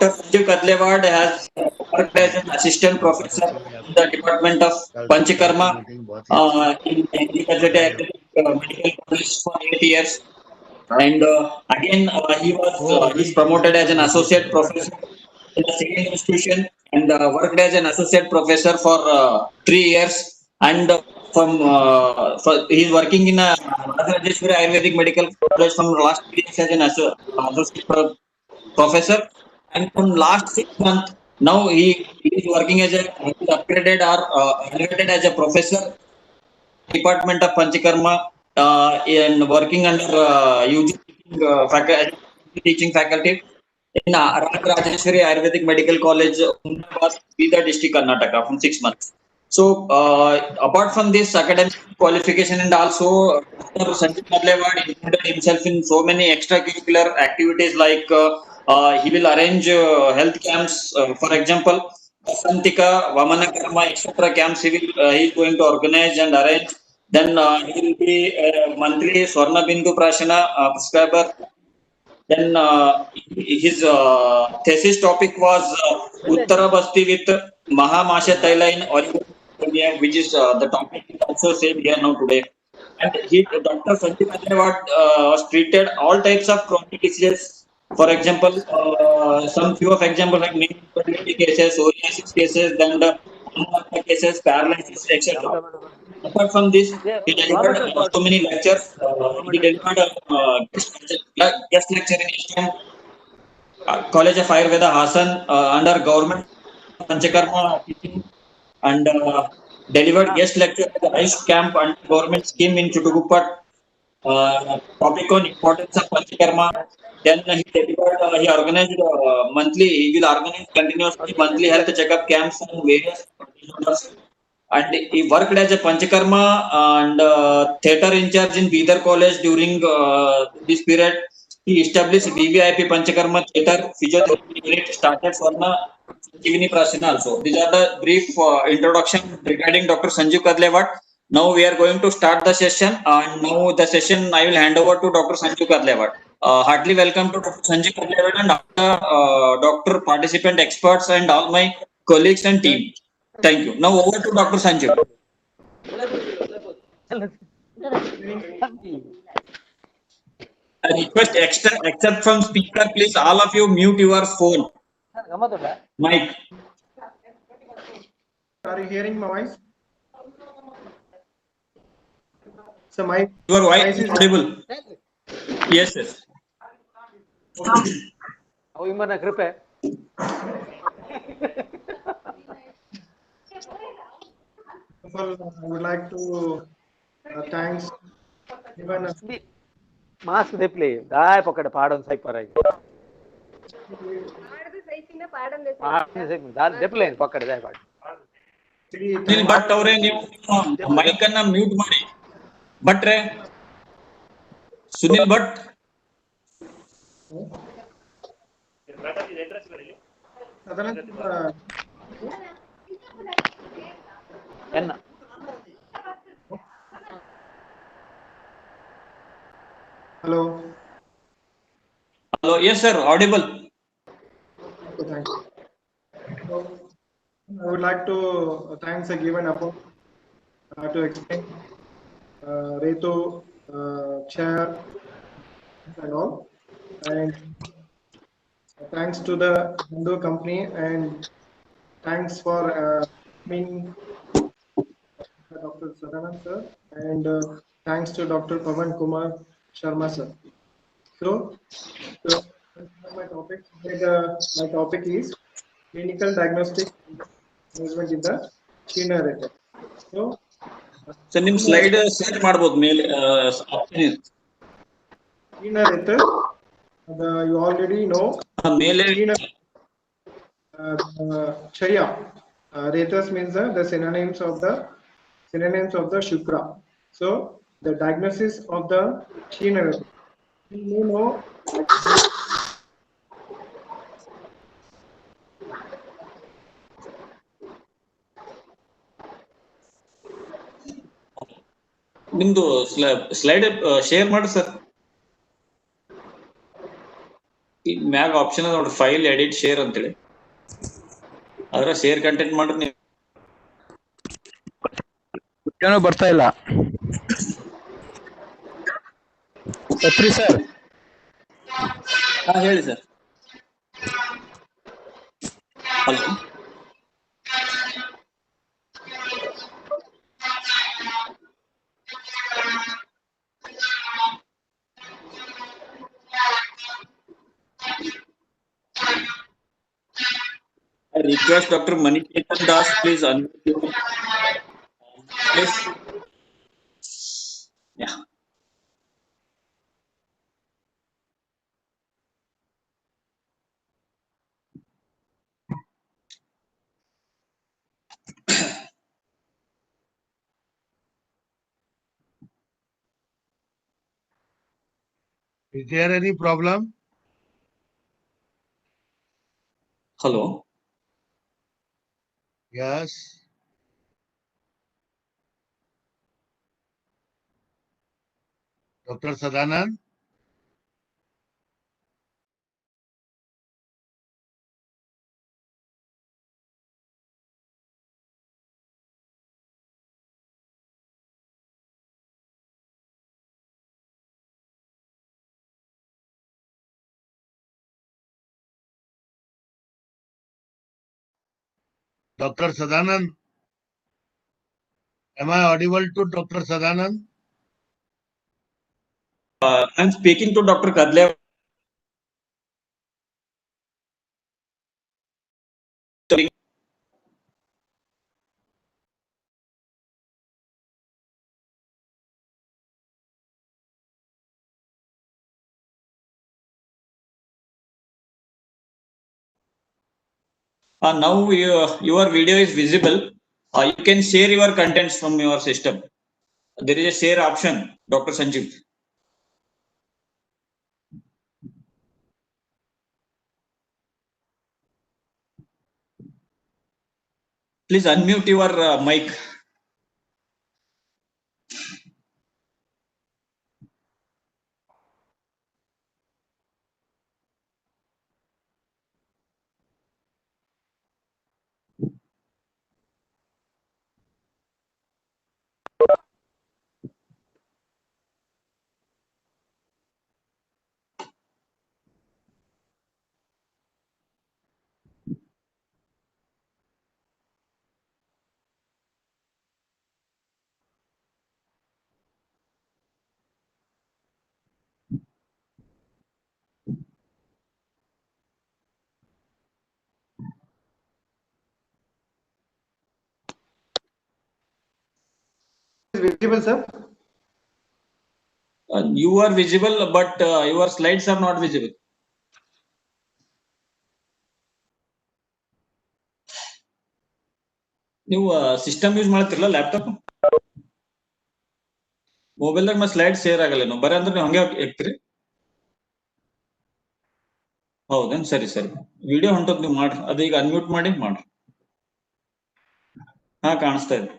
Dr. Kadlewad has worked as an assistant professor in the Department of Panchakarma in Agricultural Medical College for 8 years. And again, he's promoted as an associate professor in the same institution and worked as an associate professor for 3 years. And he's working in a Rajeshwari Ayurvedic Medical College from the last 3 years as an associate professor. And from last 6 months, now he is working as he's upgraded or elevated as a professor Department of Panchakarma and working under UG teaching faculty in Rajeshwari Ayurvedic Medical College, Humnabad, Bidar district, Karnataka, from 6 months. So, apart from this academic qualification, and also Dr. Sanjeev Kadlewad included himself in so many extracurricular activities like he will arrange health camps, for example, Santika, Vamanakarma, etc. camps he is going to organize and arrange. Then he will be a monthly Swarna Bindu Prashana prescriber. Then his thesis topic was Uttara Basti with Mahamasha Taila in Oligozoospermia, which is the topic is also same here now today. And Dr. Sanjeev Kadlewad was treated all types of chronic diseases. For example, some few of examples like fertility cases, psoriasis cases, then the cases, paralysis, etc. Apart from this, he delivered so many lectures. He delivered a guest lecture in Eastern College of Ayurveda, Hassan, under government Panchakarma teaching, and delivered guest lecture at the ICE camp and government scheme in Chutugupat. Topic on importance of Panchakarma. Then he organized monthly. He will organize continuously monthly health checkup camps on various disorders. And he worked as a Panchakarma and theatre in charge in Bidar College during this period. He established VVIP Panchakarma Theatre Physiotherapy Unit, started Swarna Sanjeevani Prashana also. These are the brief introduction regarding Dr. Sanjeev Kadlewad. Now we are going to start the session, and now the session I will hand over to Dr. Sanjeev Kadlewad. Heartily welcome to Dr. Sanjeev Kadlewad and doctor, participant, experts, and all my colleagues and team. Thank you. Now over to Dr. Sanjeev. I request except from speaker, please all of you mute your phone. Mic. Are you hearing my voice? So my Your voice is audible. Yes, yes. I would like to thanks even mask they play dai pokkada paadam sai parai ಆಡದ ಸೈತಿನ ಪಾಡಂ dai they play pokkada dai paad Sunil Bhatt ಅವರೇ ನೀವು mic ಅನ್ನ mute ಮಾಡಿ. ಭಟ್ರೆ Sunil Bhat. enna hello. Hello, yes sir, audible. Okay, thank you. So, I would like to thanks a given to explain Reto chair and all, and thanks to the ZANDU company, and thanks for being Dr. Sadanand sir, and thanks to Dr. Pawan Kumar Sharma sir. So my topic is clinical diagnostic management in the Kshina Retas. So sir ನಿಮ್ slide share ಮಾಡಬಹುದು ಮೇಲೆ option ಇದೆ. Kshina Retas, you already know. ಮೇಲೆ Chaya. Retas means the synonyms of the Shukra. So the diagnosis of the Kshina Retas. You know, ನಿಮ್ದು slide share ಮಾಡಿ sir. ಮ್ಯಾಗ option ಅದ ನೋಡಿ, ಫೈಲ್ ಎಡಿಟ್ ಶೇರ್ ಅಂತೇಳಿ. ಅದರ ಶೇರ್ ಕಂಟೆಂಟ್ ಮಾಡ್ರಿ ನೀವು. ಏನೋ ಬರ್ತಾ ಇಲ್ಲ ಸತ್ರಿ ಸರ್. ಹಾ ಹೇಳಿ sir. Hello. I request Dr. Maniketan Das, please unmute your please. Yeah. Is there any problem? Hello. Yes. Dr. Sadanand? Dr. Sadanand? Am I audible to Dr. Sadanand? I'm speaking to Dr. Kadlewad. Now your video is visible. You can share your contents from your system. There is a share option, Dr. Sanjeev. Please unmute your mic. Is visible, sir? You are visible, but your slides are not visible. ನೀವು system use ಮಾಡ್ತಿರಲ್ಲ laptop, ಮೊಬೈಲ್ದಾಗ ಮತ್ತೆ slide share ಆಗಲ್ಲ. ನಾವು ಬರ ಅಂದ್ರೆ ನೀವು ಹಂಗೆ ಹಾಕ್ತಿರಿ. ಹೌದೇನು? ಸರಿ ಸರಿ. ವಿಡಿಯೋ ಹೊಂಟದ್ ನೀವು ಮಾಡ್ರಿ, ಅದು ಈಗ ಅನ್ಮ್ಯೂಟ್ ಮಾಡಿ ಮಾಡ್ರಿ. ಹಾ ಕಾಣಿಸ್ತಾ ಇದೆ.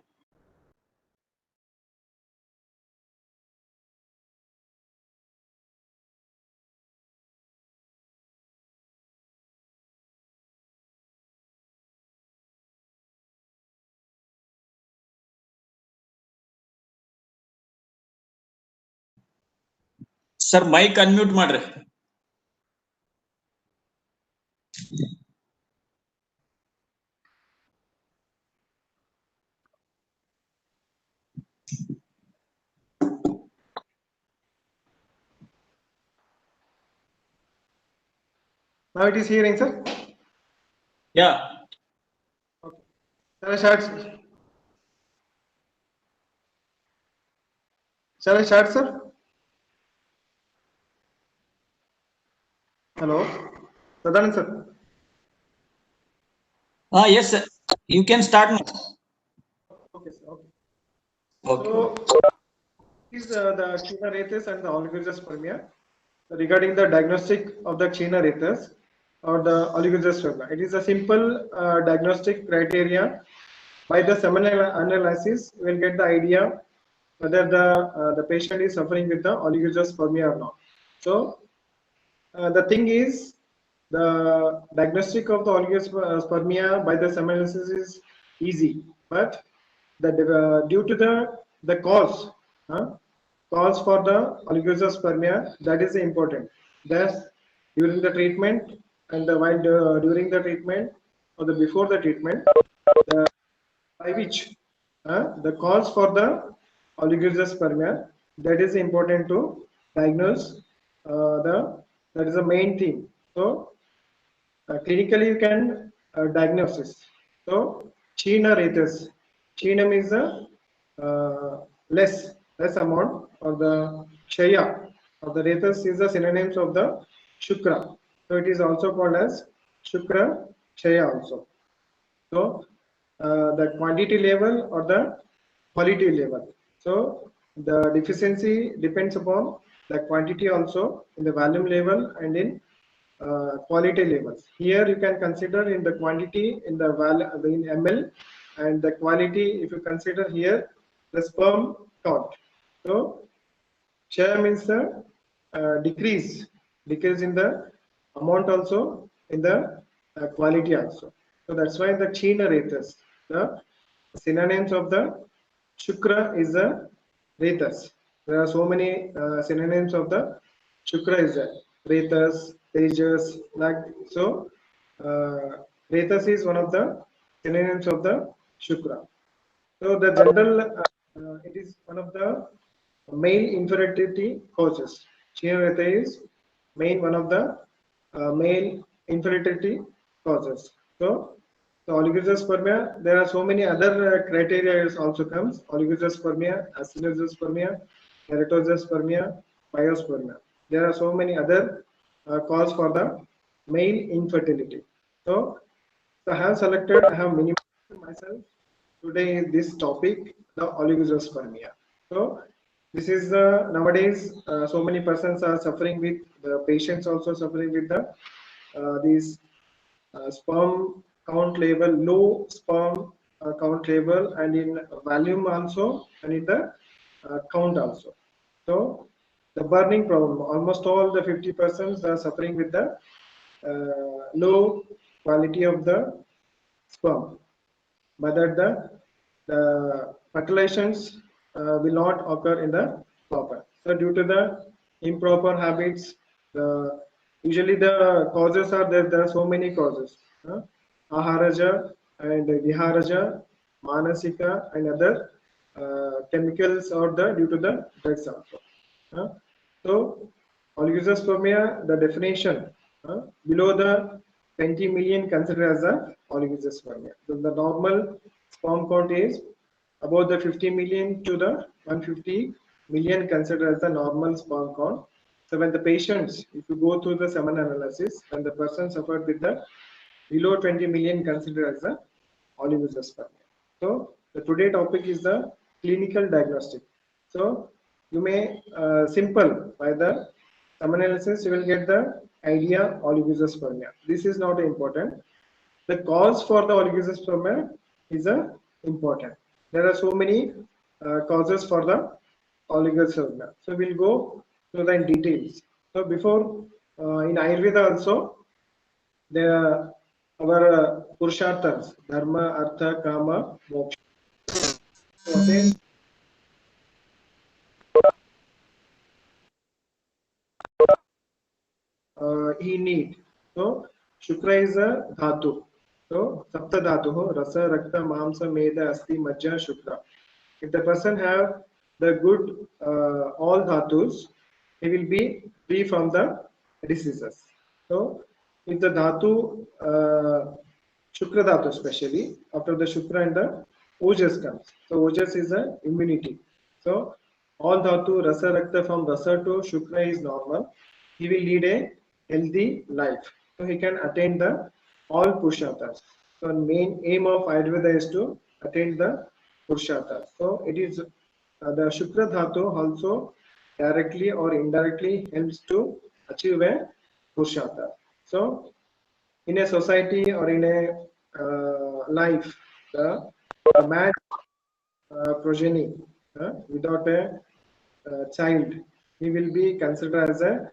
ಸರ್ ಮೈಕ್ ಅನ್ಮ್ಯೂಟ್ ಮಾಡ್ರಿ. Now it is hearing, sir. Yeah. Okay. Shall I start? Shall I start, sir? Hello, Sadanand sir. Yes sir. You can start now. Okay, sir. Okay. Okay. So, is the Kshina Retas and the Oligozoospermia regarding the diagnostic of the Kshina Retas or the Oligozoospermia. It is a simple diagnostic criteria. By the seminal analysis, we will get the idea whether the patient is suffering with the oligozoospermia or not. So the thing is, the diagnostic of the oligospermia by the analysis is easy, but due to the cause for the oligospermia, that is important. Thus, during the treatment and while during the treatment or the before the treatment, by which the cause for the oligospermia, that is important to diagnose that is the main thing. So clinically you can diagnosis. So Kshina Retas. Kshina means the less amount, or the Kshaya or the Retas is the synonyms of the Shukra. So it is also called as Shukra Kshaya also. So the quantity level or the quality level. So the deficiency depends upon the quantity also in the volume level and in quality levels. Here you can consider in the quantity in the in ml, and the quality if you consider here the sperm count. So share means the decrease in the amount also in the quality also. So that's why the Kshina Retas, the synonyms of the Shukra is the Retas. There are so many synonyms of the Shukra is there. Retas, Tejas, like so. Retas is one of the synonyms of the Shukra. So the general, it is one of the male infertility causes. Kshina Reta is one of the male infertility causes. So oligospermia, there are so many other criteria also comes. Oligospermia, acidozoospermia, keratospermia, biospermia. There are so many other cause for the male infertility. So I have minimized myself today this topic, the oligospermia. So this is nowadays so many persons are suffering with, the patients also suffering with the these sperm count level, low sperm count level, and in volume also, and in the count also. So the burning problem, almost all the 50% are suffering with the low quality of the sperm, but that the fertilizations will not occur in the proper. So due to the improper habits, usually the causes are there. There are so many causes. Aharaja and Viharaja, Manasika, and other chemicals are there due to the drugs also. So oligospermia, the definition below the 20 million considered as a oligospermia. So the normal sperm count is about the 50 million to the 150 million considered as the normal sperm count. So when the patients, if you go through the semen analysis, when the person suffered with the below 20 million considered as the oligospermia. So the today topic is the clinical diagnostic. So you may simple by the semen analysis you will get the idea oligospermia. This is not important. The cause for the oligospermia is important. There are so many causes for the oligospermia. So we'll go through the details. So before in Ayurveda also, there our Purusharthas, Dharma, Artha, Kama, Moksha. So he need. So Shukra is a dhatu. So Sapta dhatu, Rasa, Rakta, Mamsa, Meda, Asti, Majja, Shukra. If the person have the good all dhatus, he will be free from the diseases. So if the dhatu, Shukra dhatu especially, after the Shukra and the Ojas comes. So Ojas is a immunity. So all dhatu, Rasa, Rakta from Rasa to Shukra is normal. He will lead a healthy life. So he can attain the all Purusharthas. So main aim of Ayurveda is to attain the Purusharthas. So it is the Shukra Dhatu also directly or indirectly helps to achieve a Purushartha. So in a society or in a life, the man progeny without a child, he will be considered as a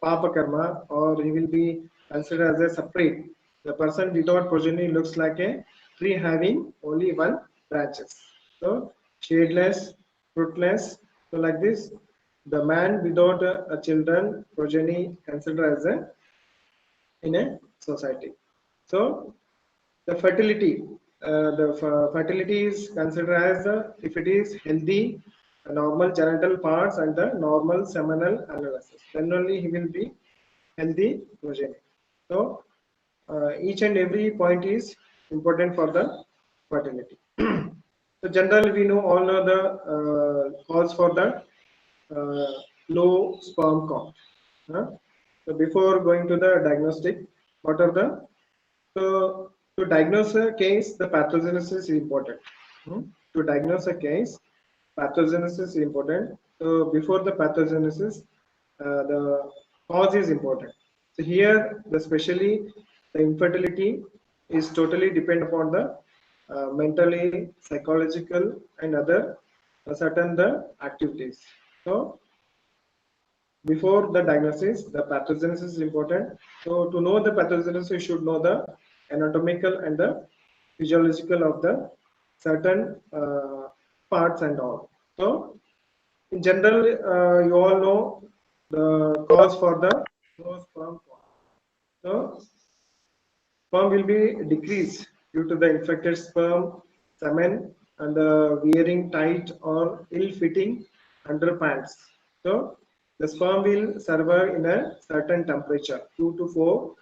Papa Karma, or he will be considered as a separate. The person without progeny looks like a tree having only one branches. So shadeless, fruitless. So like this, the man without a children progeny considered as a in a society. So the fertility, fertility is considered as if it is healthy, normal genital parts and the normal seminal analysis. Then only he will be healthy progeny. So each and every point is important for the fertility. So generally we know all of the cause for the low sperm count. So before going to the diagnostic, what are the to diagnose a case, the pathogenesis is important. To diagnose a case, pathogenesis is important. So before the pathogenesis, the cause is important. So here, especially the infertility is totally depend upon the mentally, psychological, and other certain the activities. So before the diagnosis, the pathogenesis is important. So to know the pathogenesis, you should know the anatomical and the physiological of the certain parts and all. So in general, you all know the cause for the low sperm count. So sperm will be decreased due to the infected sperm, semen, and the wearing tight or ill-fitting underpants. So the sperm will survive in a certain temperature, 2 to 4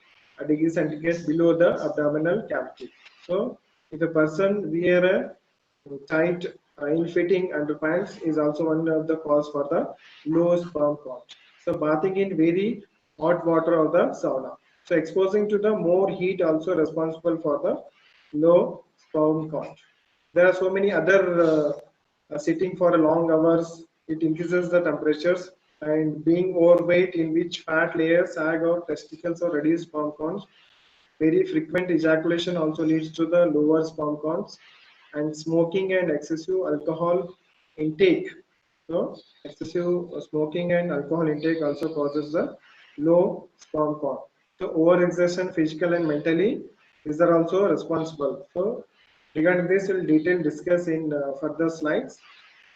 degrees centigrade below the abdominal cavity. So if a person wear a tight, ill-fitting underpants is also one of the cause for the low sperm count. So bathing in very hot water of the sauna. So exposing to the more heat also responsible for the low sperm count. There are so many other sitting for long hours. It increases the temperatures, and being overweight in which fat layers sag or testicles or reduce sperm counts. Very frequent ejaculation also leads to the lower sperm counts, and smoking and excessive alcohol intake. So excessive smoking and alcohol intake also causes the low sperm count. So overexertion, physical and mentally, these are also responsible. So regarding this, we'll detail discuss in further slides.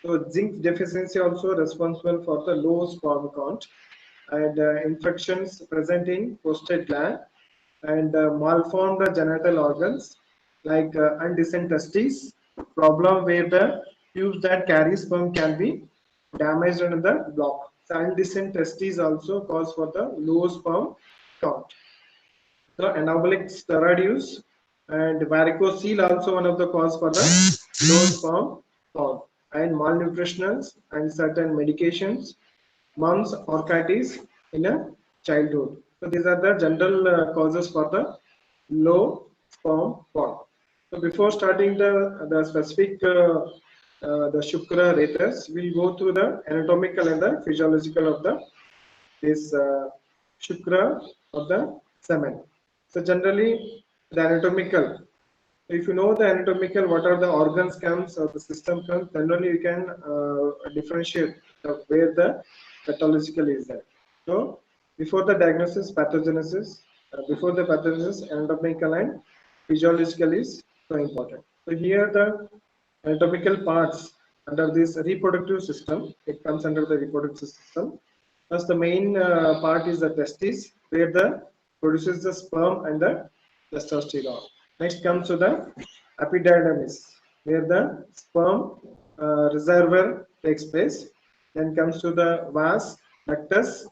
So zinc deficiency also responsible for the low sperm count, and infections present in prostate gland, and malformed genital organs like undescent testes, problem where the tubes that carry sperm can be damaged and the block. So undescent testes also cause for the low sperm count. So anabolic steroid use and varicocele also one of the cause for the low sperm count, and malnutritionals and certain medications, mumps, orchitis in a childhood. So these are the general causes for the low sperm count. So before starting the specific the Kshina Retas, we'll go through the anatomical and the physiological of the this Kshina of the semen. So generally the anatomical. If you know the anatomical, what are the organs comes or the system comes, then only you can differentiate where the pathological is there. So before the diagnosis, pathogenesis, before the pathogenesis, anatomical and physiological is so important. So here the anatomical parts under this reproductive system, it comes under the reproductive system. Thus the main part is the testis, where the produces the sperm and the testosterone. Next comes to the epididymis, where the sperm reservoir takes place. Then comes to the vas ductus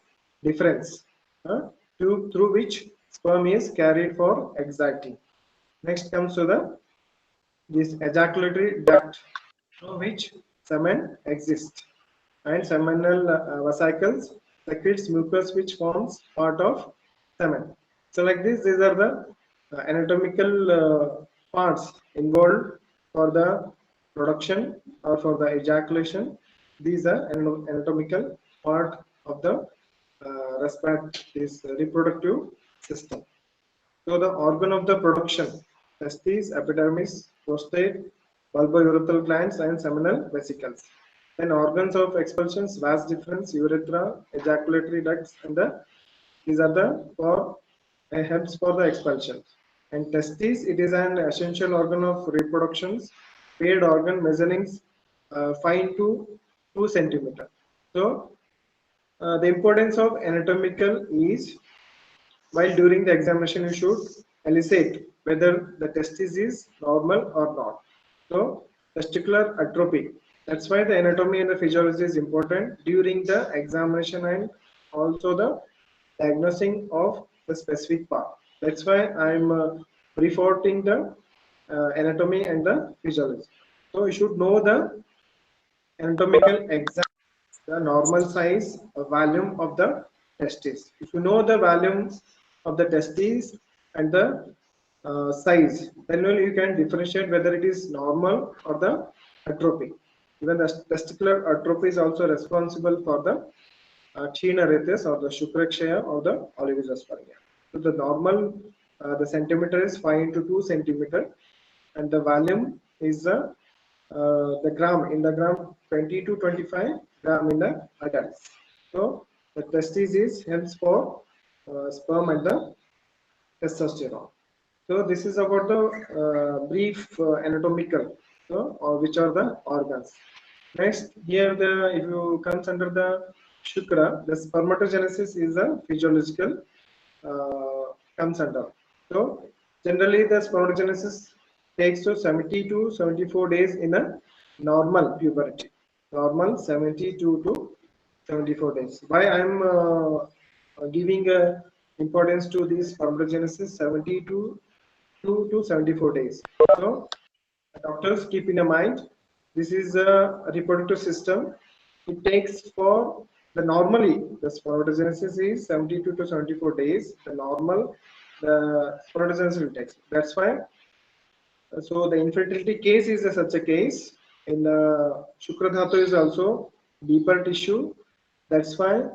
deferens, tube through which sperm is carried for exciting. Next comes to the this ejaculatory duct through which semen exists, and seminal vesicles secretes mucus which forms part of semen. So like this, these are the anatomical parts involved for the production or for the ejaculation. These are anatomical part of the this reproductive system. So the organ of the production: testes, epidermis, prostate, bulbourethral glands, and seminal vesicles. Then organs of expulsions: vas deferens, urethra, ejaculatory ducts, and these are the for helps for the expulsion. And testis, it is an essential organ of reproduction, paired organ measuring 5 to 2 centimeter. So the importance of anatomical is, while during the examination you should elicit whether the testis is normal or not. So testicular atrophy. That's why the anatomy and the physiology is important during the examination and also the diagnosing of the specific part. That's why I'm reporting the anatomy and the physiology. So you should know the anatomical exam, the normal size or volume of the testis. If you know the volume of the testis and the size, then only you can differentiate whether it is normal or the atrophy. Even the testicular atrophy is also responsible for the Kshina Retas or the Shukrakshaya or the Oligozoospermia. So the normal, the centimeter is 5 to 2 centimeter, and the volume is the gram, in the gram 20 to 25 gram in the adults. So the testis is helps for sperm and the testosterone. So this is about the brief anatomical, so, or which are the organs. Next, here the, if you comes under the shukra, the spermatogenesis is a physiological comes under. So generally the spermatogenesis takes to 70 to 74 days in a normal puberty. Normal 72 to 74 days. Why I am giving importance to this spermatogenesis 72 to 74 days. So doctors keep in mind, this is a reproductive system. It takes for the normally the spermatogenesis is 72 to 74 days. The normal the spermatogenesis will take. That's why. So the infertility case is such a case. In the Shukra Dhatu is also deeper tissue. That's why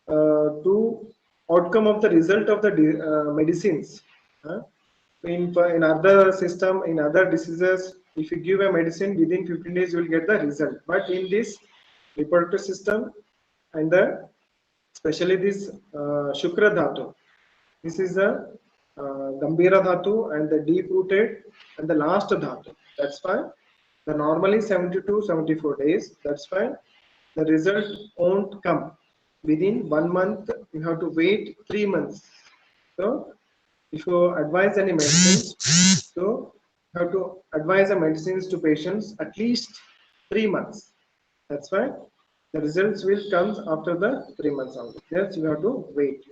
to outcome of the result of the medicines. In other system, in other diseases, if you give a medicine within 15 days, you will get the result. But in this reproductive system and the especially this Shukra Dhatu, this is a Gambhira Dhatu and the deep rooted and the last Dhatu. That's why the normally 72 74 days. That's why the result won't come within 1 month. You have to wait 3 months. So if you advise any medicines, so you have to advise the medicines to patients at least 3 months. That's why the results will come after the 3 months only. Yes, you have to wait.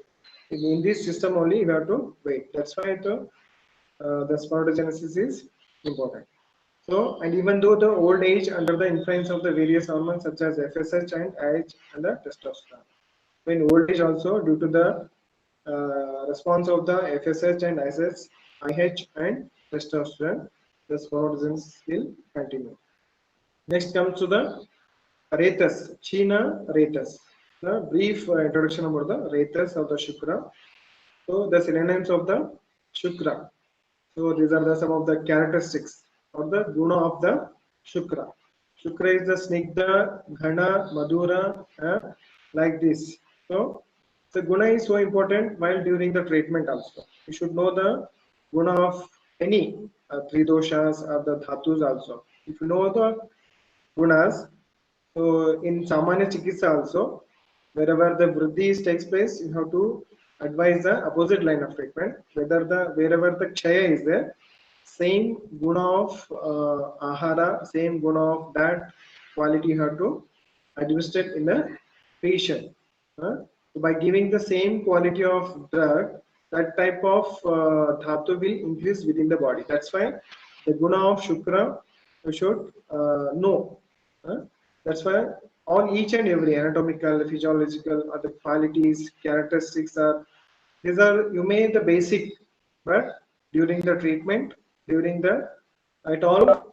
In this system only you have to wait. That's why the spermatogenesis is important. So, and even though the old age under the influence of the various hormones such as FSH and IH and the testosterone. So in old age also due to the response of the FSH and IH and testosterone, the spermatogenesis will continue. Next comes to the Retas, Kshina Retas. The brief introduction about the Retas of the Shukra. So the synonyms of the Shukra. So these are the some of the characteristics or the guna of the Shukra. Shukra is the snigdha, ghana, madhura, like this. So the guna is so important while during the treatment also. You should know the guna of any three doshas or the dhatus also. If you know the gunas, so in Samanya Chikitsa also, wherever the vriddhi takes place, you have to advise the opposite line of treatment. Wherever the kshaya is there, same guna of ahara, same guna of that quality you have to administer in the patient. So by giving the same quality of drug, that type of dhatu will increase within the body. That's why the guna of Shukra you should know. That's why on each and every anatomical, physiological, or the qualities, characteristics are, these are you made the basic, but during the treatment, during the at all,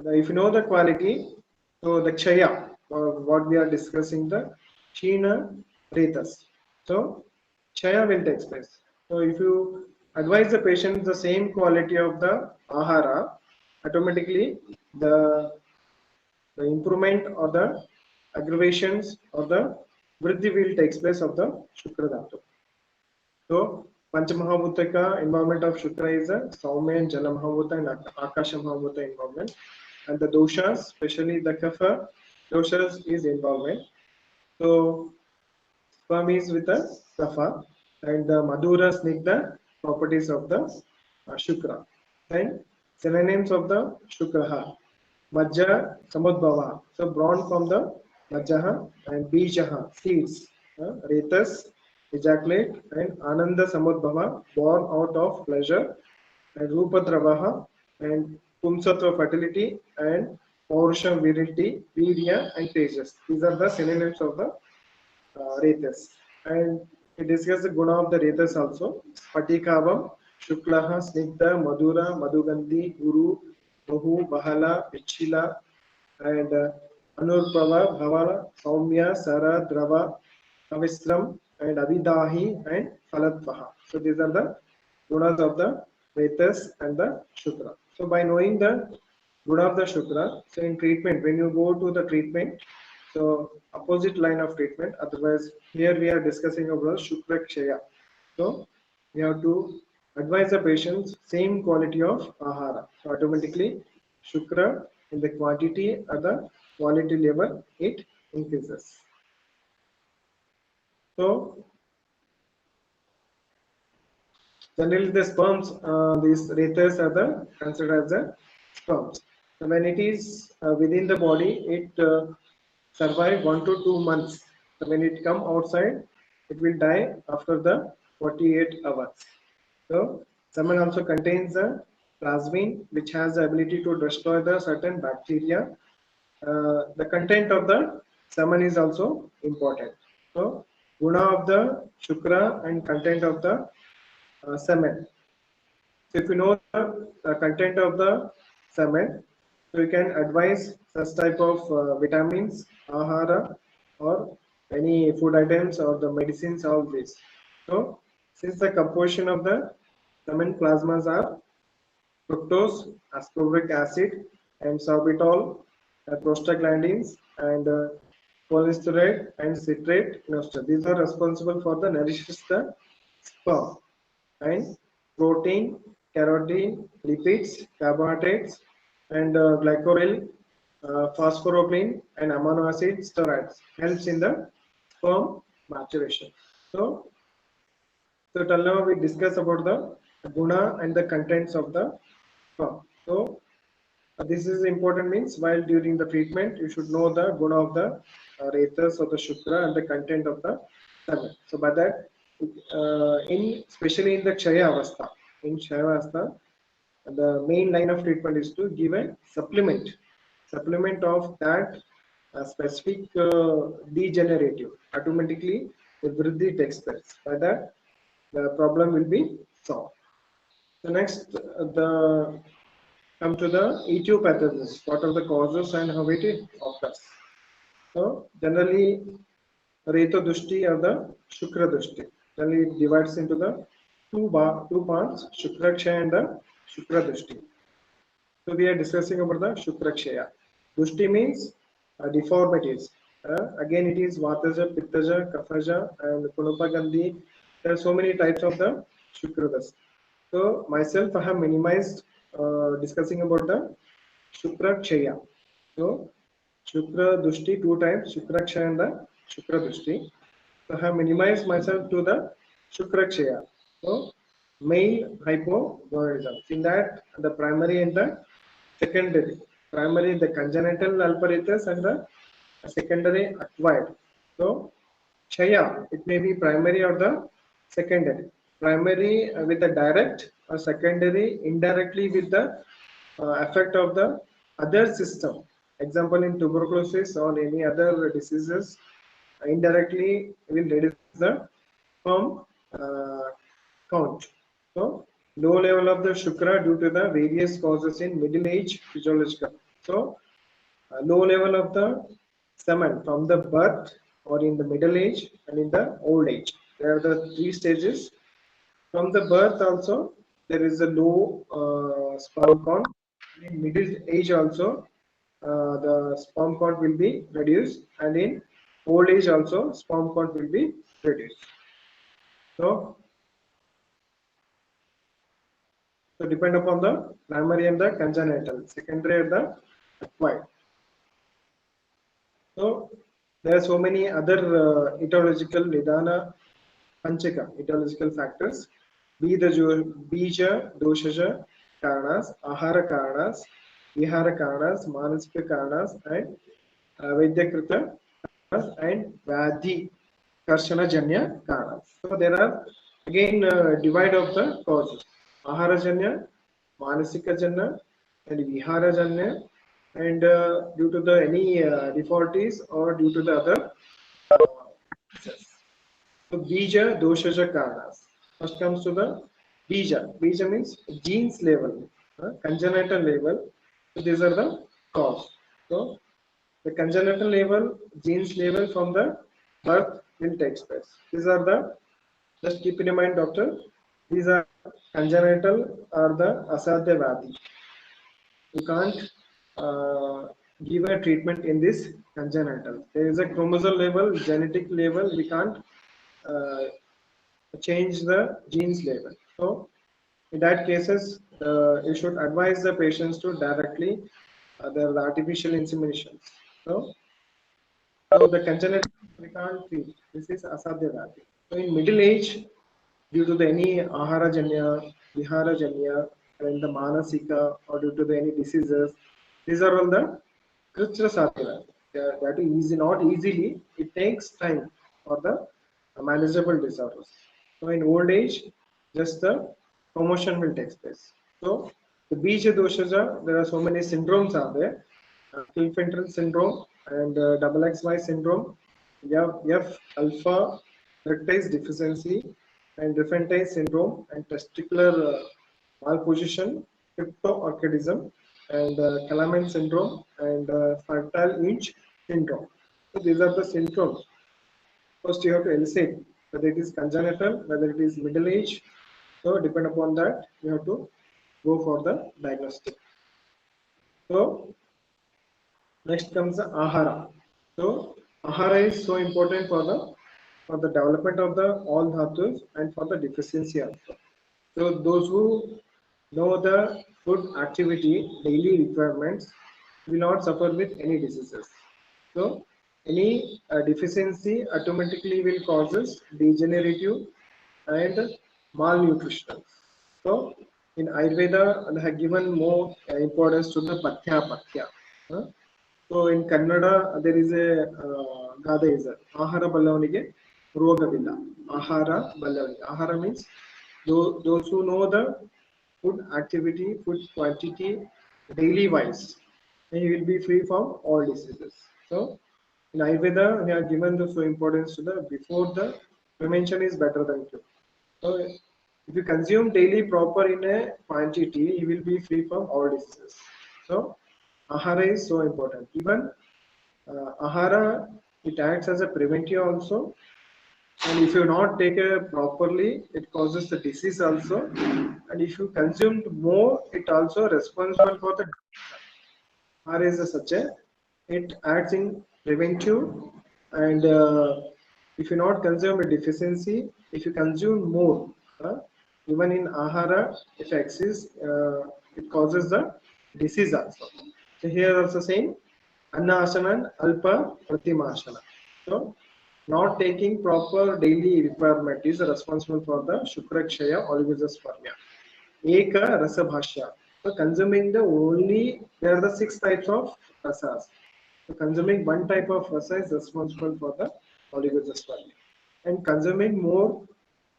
if you know the quality, so the kshaya, or what we are discussing, the Kshina Retas. So kshaya will take place. So if you advise the patient the same quality of the ahara, automatically the improvement or the aggravations or the vriddhi will takes place of the Shukra Dhatu. So Panchamahabhutaka involvement of Shukra is a Saumya and Jalamahabhuta and Akasha Mahabhuta involvement. And the doshas, especially the Kapha doshas, is involvement. So sperm is with the Kapha and the Madhura Snigdha properties of the Shukra. Then synonyms of the Shukraha. Majja Samudbhava, so born from the Majjaha, and Bijaha, seeds, Retas, ejaculate, and Ananda Samudbhava, born out of pleasure, and Rupadravaha, and Pumsatva, fertility, and Paurusha, virility, Virya, and Tejas. These are the synonyms of the Retas. And we discuss the guna of the Retas also. Patikavam, Shuklaha, Snigdha, Madhura, Madhugandhi, Guru, Bahu, Bahala, Pichila, and Anurpava, Bhavala, Saumya, Sara, Drava, Avistram, and Avidahi, and Falatvaha. So these are the gunas of the Retas and the Shukra. So by knowing the guna of the Shukra, so in treatment, when you go to the treatment, so opposite line of treatment, otherwise here we are discussing about Shukra Kshaya. So we have to advise the patients same quality of ahara. So automatically Shukra in the quantity or the quality level it increases. So generally the sperms, these Retas are the considered as the sperms. So when it is within the body, it survive 1 to 2 months. So when it come outside, it will die after the 48 hours. So semen also contains the plasmin, which has the ability to destroy the certain bacteria. The content of the semen is also important. So guna of the Shukra and content of the semen. So if you know the content of the semen, so you can advise such type of vitamins, ahara, or any food items or the medicines, all this. So since the composition of the semen plasmas are fructose, ascorbic acid, and sorbitol, prostaglandins, and cholesterol and citrate ester. These are responsible for the nourishes the sperm, and protein, carotene, lipids, carbohydrates, and glycerol, phosphoprotein, and amino acid steroids helps in the sperm maturation. So till now we discuss about the guna and the contents of the sperm. So this is important means while during the treatment you should know the guna of the Retas or the Shukra and the content of the semen. So by that, in especially in the Kshaya Avastha, in Kshaya Avastha, the main line of treatment is to give a supplement of that specific degenerative. Automatically, the vriddhi takes place. By that, the problem will be solved. So next, the come to the etiopathogens. What are the causes and how it occurs? So generally, Reto Dushti or the Shukra Dushti. Generally, it divides into the two parts, Shukraksha and the Shukra Dushti. So we are discussing about the Shukrakshaya. Dushti means deformities. Again, it is Vataja, Pittaja, Kaphaja, and Punupagandhi. There are so many types of the Shukradas. So myself, I have minimized discussing about the Shukrakshaya. So Shukra Dushti 2 times, Shukrakshaya and the Shukra Dushti. So I have minimized myself to the Shukrakshaya. So male hypogonadism. In that, the primary and the secondary. Primary, the congenital apparatus, and the secondary acquired. So Kshaya, it may be primary or the secondary. Primary with the direct, or secondary indirectly with the effect of the other system. Example, in tuberculosis or any other diseases, indirectly will reduce the sperm count. So low level of the Shukra due to the various causes in middle age physiological. So low level of the semen from the birth or in the middle age and in the old age. There are the 3 stages. From the birth also there is a low sperm count. In middle age also the sperm count will be reduced, and in old age also sperm count will be reduced. So So depend upon the primary and the congenital, secondary and the acquired. So there are so many other etiological nidana panchaka etiological factors. Bija, doshaja karanas, ahara karanas, vihara karanas, manasika karanas, and Vaidyakrita and Vadhi Karshana Janya Karas. So there are again divide of the causes. Ahara Janya, Manasika Janya, and Vihara Janya, and due to the any defaulties or due to the other causes. So Bija Doshaja Karas. First comes to the Bija. Bija means genes level, congenital level. So these are the cause. So the congenital level, genes level from the birth will take place. These are the, just keep in mind, doctor, these are congenital or the asadhya vadi. You can't give a treatment in this congenital. There is a chromosome level, genetic level, we can't uh, change the genes level. So in that cases, you should advise the patients to directly the artificial insemination. So the congenital we can't treat. This is asadhya vadi. So in middle age, due to the any ahara janya, vihara janya, and the manasika, or due to the any diseases, these are all the kritra sadhya. That is easy, not easily. It takes time for the manageable disorders. So in old age, just the promotion will take place. So the bija doshaja, there are so many syndromes are there. Klippel syndrome and XXY syndrome, F alpha reductase deficiency and refantase syndrome and testicular malposition, cryptorchidism and Kalaman syndrome and fertile inch syndrome. So these are the syndromes. First you have to elicit whether it is congenital, whether it is middle age. So depend upon that you have to go for the diagnostic. So next comes the ahara. So ahara is so important for the development of the all dhatus and for the deficiency also. So those who know the food activity daily requirements will not suffer with any diseases. So any deficiency automatically will causes degenerative and malnutrition. So in Ayurveda, they have given more importance to the patya patya. So in Kannada, there is a gatha is Ahara Ballavaniಗೆ ರೋಗವಿಲ್ಲ. Ahara Ballavani. Ahara means those who know the food activity, food quantity, daily wise, he will be free from all diseases. So in Ayurveda, we have given the so importance to the before the prevention is better than cure. So if you consume daily proper in a quantity, you will be free from all diseases. So ahara is so important. Even ahara, it acts as a preventive also, and if you not take it properly, it causes the disease also, and if you consumed more, it also responsible for the ahara is such a, it acts in preventive, and if you not consume a deficiency, if you consume more, even in ahara, if excess, it causes the disease also. So here also same, anna asana and alpa pratimashana. So not taking proper daily requirement is responsible for the shukrakshaya oligozoospermia. Eka rasa bhashya. So consuming the only, there are the 6 types of rasas. So consuming one type of rasa is responsible for the oligozoospermia. And consuming more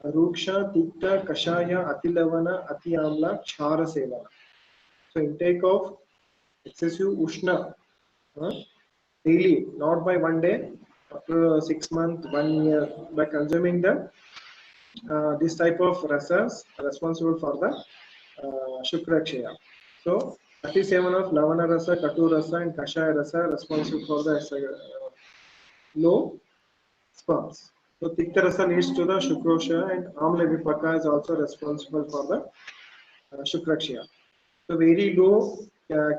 ruksha, tikta, kashaya, atilavana, atiamla, chara sevana. So intake of excessive ushna daily, not by one day, after 6 months, 1 year, by consuming the this type of rasas responsible for the shukrakshaya. So 37 of lavana rasa, katu rasa and kashaya rasa responsible for the low sperms. So tikta rasa leads to the shukrakshaya and amla vipaka is also responsible for the shukrakshaya. So very low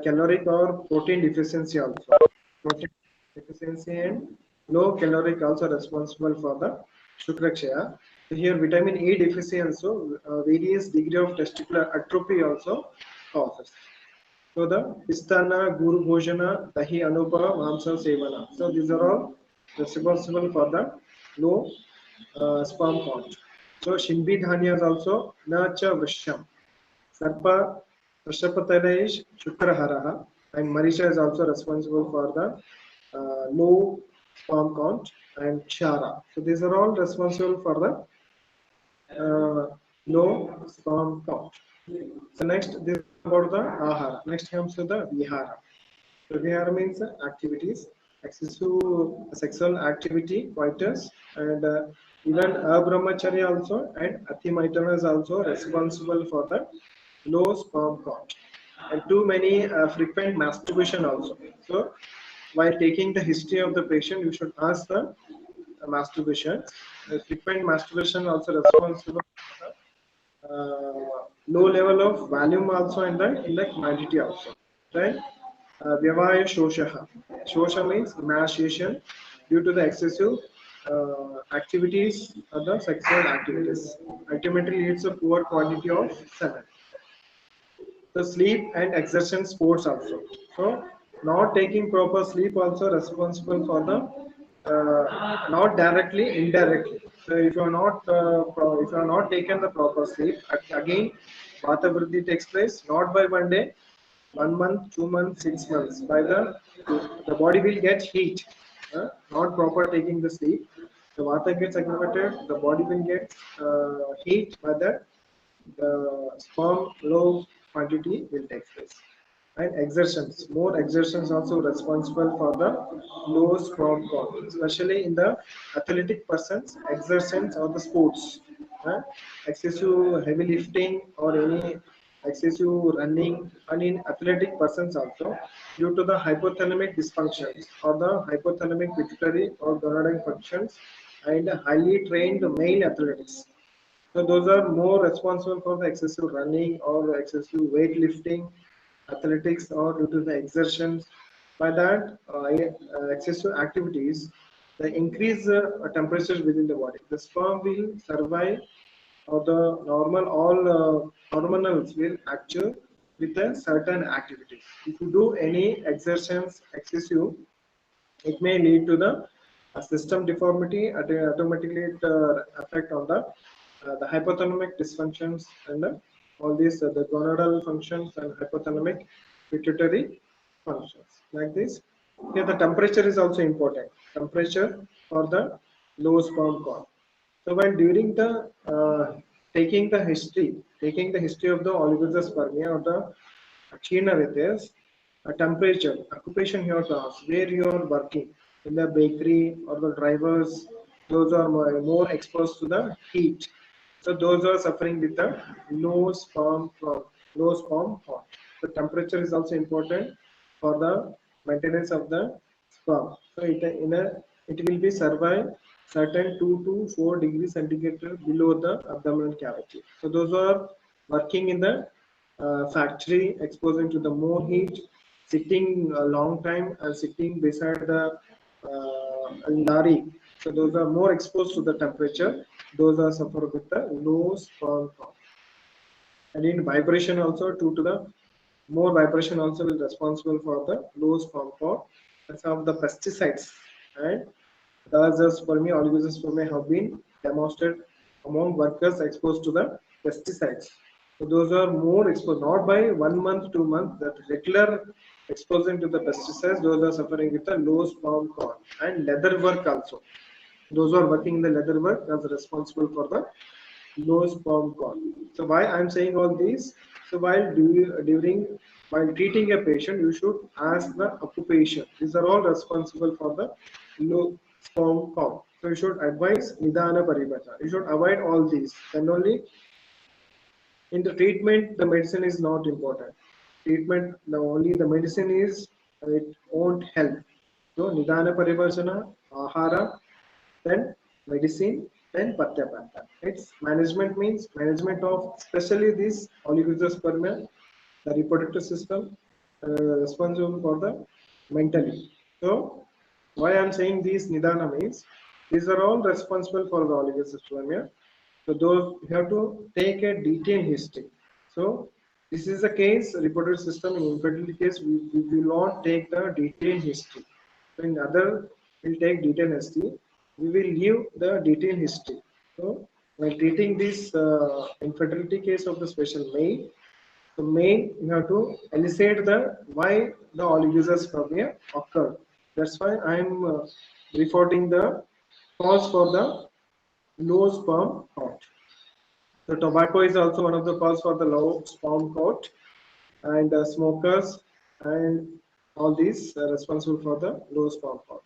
caloric or protein deficiency also. Protein deficiency and low caloric also responsible for the shukrakshaya. Here vitamin A deficiency also various degree of testicular atrophy also causes. So the Pistana, Guru Bhojana, Dahi Anupara, Mamsa Sevana. So these are all responsible for the low sperm count. So Shinbi Dhanya is also Nacha Vrisham. Sarpa Prashapatana is Shukraharaha, and Marisha is also responsible for the low sperm count, and Kshara. So these are all responsible for the low sperm count. So next, this is about the Ahara. Next comes to the Vihara. So Vihara means activities, excessive sexual activity, coitus, and even Abrahmacharya also, and Athimaitana is also responsible for the low sperm count. And too many frequent masturbation also. So while taking the history of the patient, you should ask the masturbation. Frequent masturbation also responsible for the low level of volume also in the quantity also. Right? Vyavaya Shoshaha. Shosha means emaciation due to the excessive activities of the sexual activities. Ultimately leads to poor quality of semen. The sleep and exertion sports also. So not taking proper sleep also responsible for the not directly, indirectly. So if you are not if you are not taken the proper sleep, again Vata Vriddhi takes place not by one day, 1 month, 2 months, 6 months. By the body will get heat. Not proper taking the sleep, the Vata gets aggravated. The body will get heat. By that, the sperm low quantity will take place. And exertions, more exertions also responsible for the low sperm count, especially in the athletic persons. Exertions or the sports, excessive heavy lifting or any excessive running, and in athletic persons also due to the hypothalamic dysfunctions or the hypothalamic pituitary or gonadal functions, and highly trained male athletics. So those are more responsible for the excessive running or excessive weightlifting, athletics, or due to the exertions. By that, excessive activities, the increase temperature within the body. The sperm will survive, or the normal all hormonals will actuate with a certain activities. If you do any exertions excessive, it may lead to the system deformity. Automatically it affect on the hypothalamic dysfunctions, and all these the gonadal functions and hypothalamic pituitary functions like this. Here the temperature is also important. Temperature for the low sperm count. So while during the taking the history of the oligozoospermia or the Kshina Retas, a temperature, occupation here to ask where you are working, in the bakery or the drivers, those are more exposed to the heat. So those are suffering with the low sperm count, low sperm count. The temperature is also important for the maintenance of the sperm. So it will be survive certain 2 to 4 degrees centigrade below the abdominal cavity. So those are working in the factory, exposing to the more heat, sitting a long time and sitting beside the lorry. So those are more exposed to the temperature. Those are suffer with the low sperm count. And in vibration also, due to the more vibration also will responsible for the low sperm count. And some of the pesticides and Diagnostic oligozoospermia have been demonstrated among workers exposed to the pesticides. So those are more exposed, not by 1 month, 2 months, that regular exposing to the pesticides, those are suffering with a low sperm count. And leather work also. Those who are working in the leather work are responsible for the low sperm count. So why I am saying all these? So while treating a patient, you should ask the occupation. These are all responsible for the low sperm count. So you should advise nidana paribhata. You should avoid all these. Then only in the treatment, the medicine is not important. Treatment, only the medicine is, it won't help. So nidana paribhajana, ahara, then medicine, then patyapanta. Its management means management of especially this oligozoospermia, the reproductive system, responsible for the mentally. So why I am saying these nidana means these are all responsible for the oligozoospermia. So those you have to take a detailed history. So this is the case reported system. In infertility case, we will not take the detailed history. So in other, we'll take detailed history. We will leave the detailed history. So while treating this infertility case of the special male, the main you have to elicit the why the oligozoospermia occurred. That's why I'm reporting the cause for the low sperm count. The tobacco is also one of the cause for the low sperm count, and smokers and all these are responsible for the low sperm count.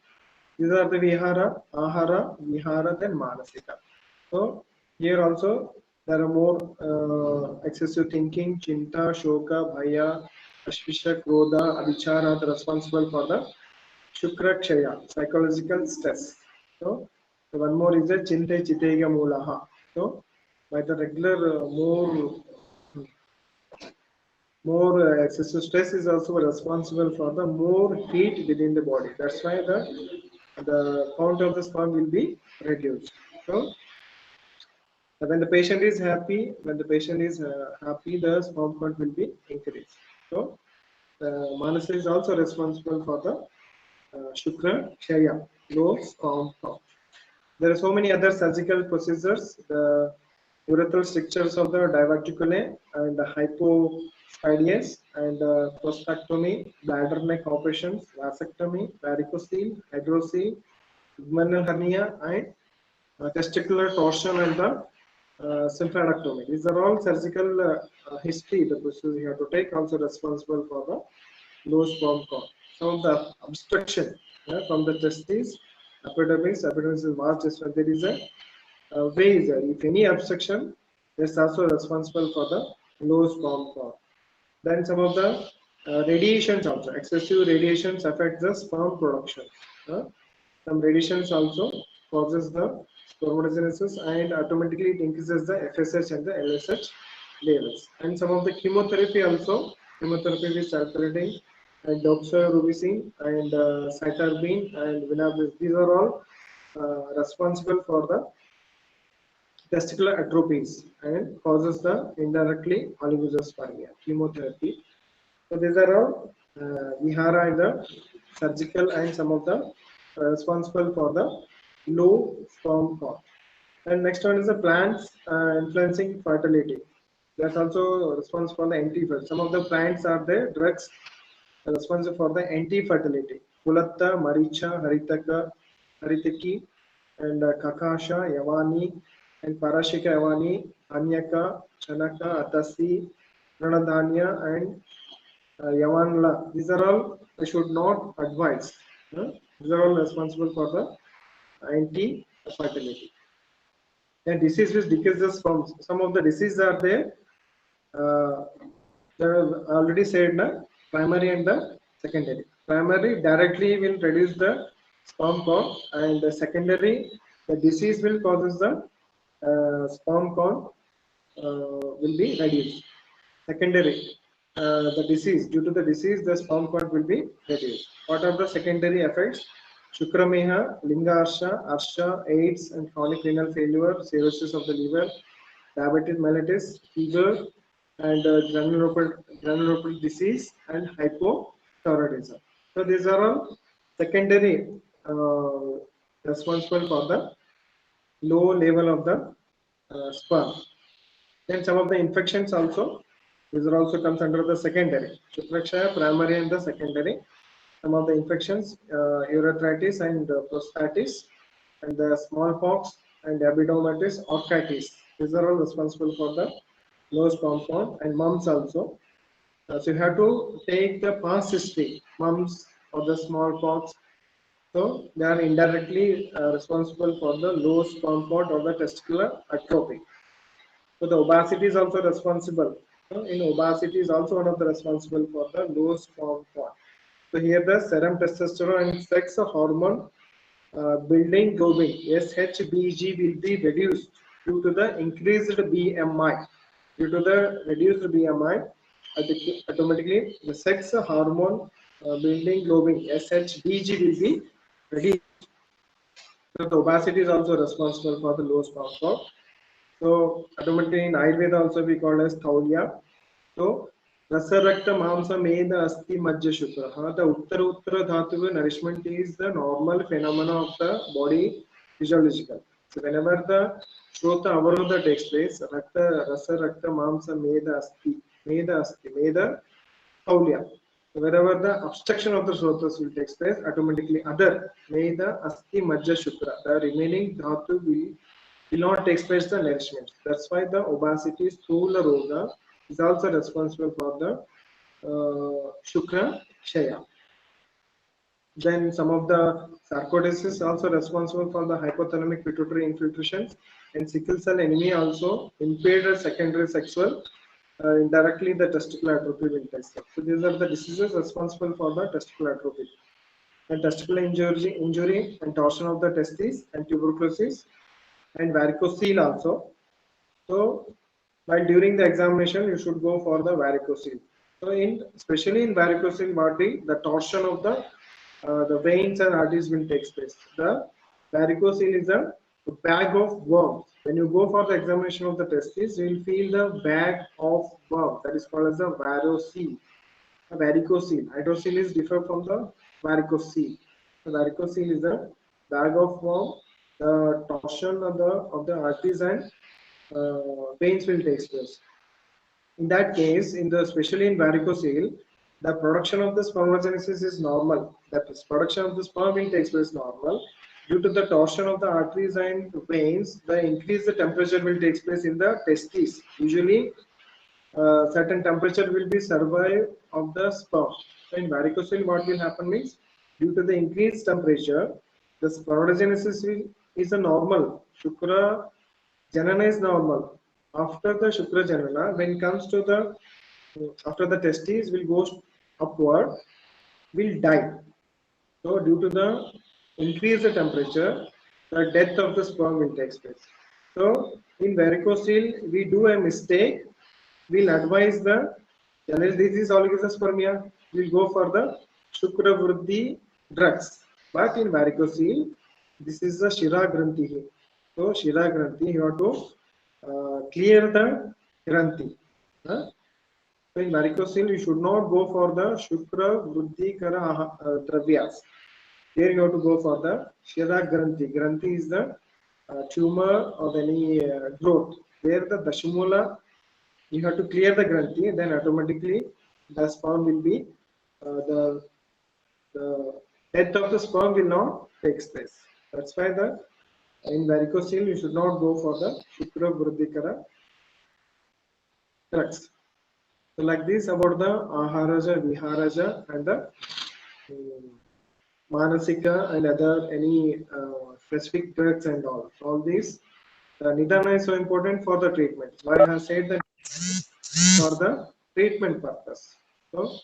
These are the vihara, ahara, vihara, then manasika. So here also there are more excessive thinking, chinta, shoka, bhaya, ashvisha, krodha, avichara are responsible for the shukra kshaya, psychological stress. So one more is the chinte chitega mulaha. So by the regular more excessive stress is also responsible for the more heat within the body. That's why the count of the sperm will be reduced. So when the patient is happy, the sperm count will be increased. So Manasa is also responsible for the Shukra Kshaya, low sperm count. There are so many other surgical procedures. The urethral strictures of the diverticulae and the hypospadias and prostatectomy, bladder neck operations, vasectomy, varicocele, hydrocele, inguinal hernia, and testicular torsion and the sympharectomy. These are all surgical history. The procedures you have to take also responsible for the low sperm count. So the obstruction from the testes, epidermis is vast. There is a way is there. If any obstruction, is also responsible for the low sperm count. Then some of the radiations also, excessive radiations affect the sperm production. Some radiations also causes the spermatogenesis and automatically it increases the FSH and the LSH levels. And some of the chemotherapy also, chemotherapy with sulfurating and doxorubicin and cytarbine and vinabis. These are all responsible for the testicular atrophies and causes the indirectly oligozoospermia, chemotherapy. So these are all vihara and the surgical and some of the responsible for the low sperm count. And next one is the plants influencing fertility. That's also responsible for the anti-fertility. Some of the plants are the drugs responsible for the anti-fertility. Kulatta, Maricha, Haritaka, Haritaki, and Kakasha, Yavani, and Parashika Yavani, Anyaka, Chanaka, Atasi, Pranadhanya, and Yavanla. These are all I should not advise. These are all responsible for the anti-fertility. And disease which decreases from some of the diseases are there. There are already said primary and the secondary. Primary directly will reduce the sperm count, and the secondary the disease will causes the sperm count will be reduced. Secondary the disease, due to the disease the sperm count will be reduced. What are the secondary effects? Shukrameha, Lingarsha, Arsha, AIDS and chronic renal failure, cirrhosis of the liver, diabetes mellitus, fever and granulocytic disease and hypothyroidism. So these are all secondary responsible for the low level of the sperm. Then some of the infections also, these are also comes under the secondary. Shukrakshaya, primary and the secondary. Some of the infections, urethritis and prostatitis, and the smallpox and epidermitis orchitis. These are all responsible for the low sperm count, and mumps also. So you have to take the past history, mumps or the smallpox. So they are indirectly responsible for the low sperm count or the testicular atrophy. So the obesity is also responsible. In obesity is also one of the responsible for the low sperm count. So here the serum testosterone and sex hormone building globin SHBG will be reduced due to the increased BMI. Due to the reduced BMI, automatically the sex hormone building globin SHBG will be reduced. So the obesity is also responsible for the low sperm count. So automatically in Ayurveda also we call as Thaulya. So Rasa Rakta Mamsa Meda Asti Majja Shukra. The Uttara Uttara Dhatu nourishment is the normal phenomena of the body physiological. So whenever the Shrota Avarodha takes place, Rakta Rasa Rakta Mamsa Meda Asti Meda Thaulya. So wherever the obstruction of the Shrotas will take place, automatically other Meda Asti Majja Shukra. The remaining Dhatu will not take the nourishment. That's why the obesity, Sthula Roga, is also responsible for the Shukra Shaya. Then some of the sarcoidosis also responsible for the hypothalamic pituitary infiltrations, and sickle cell anemia also impaired secondary sexual, indirectly the testicular atrophy will take place. So these are the diseases responsible for the testicular atrophy. And testicular injury and torsion of the testes and tuberculosis and varicocele also. So while during the examination you should go for the varicocele. So especially in varicocele, what the torsion of the veins and arteries will take place. The varicocele is a bag of worms. When you go for the examination of the testes, you will feel the bag of worms. That is called as a varicocele. A varicocele. Hydrocele is different from the varicocele. The varicocele is a bag of worm. The torsion of the arteries and veins will take place. In that case, especially in varicocele, the production of the spermatogenesis is normal. The production of the sperm will take place normal. Due to the torsion of the arteries and veins, the increased temperature will take place in the testes. Usually, certain temperature will be survive of the sperm. So in varicocele, what will happen means, due to the increased temperature, the spermatogenesis is a normal. Shukra Janana is normal. After the Shukra Janana, when it comes to the after the testes will go upward, will die. So due to the increased temperature, the death of the sperm will take place. So in varicocele, we do a mistake. We'll advise the general disease oligozoospermia. We'll go for the Shukra Vruddhi drugs. But in varicocele, this is the Shira Granthi. So Shira Granthi, you have to clear the Granthi. So in varicocele, you should not go for the Shukra Vruddhi Kara Dravyas. Here you have to go for the Shira Granthi. Granthi is the tumor or any growth. Where the Dashmula, you have to clear the Granthi, then automatically the sperm will be, the death of the sperm will not take place. That's why in varicocele, you should not go for the Shukra Vruddhikara drugs. So like this about the Aharaja, Viharaja and the Manasika and other any specific drugs and all these. Nidana is so important for the treatment. Why I have said that for the treatment purpose. So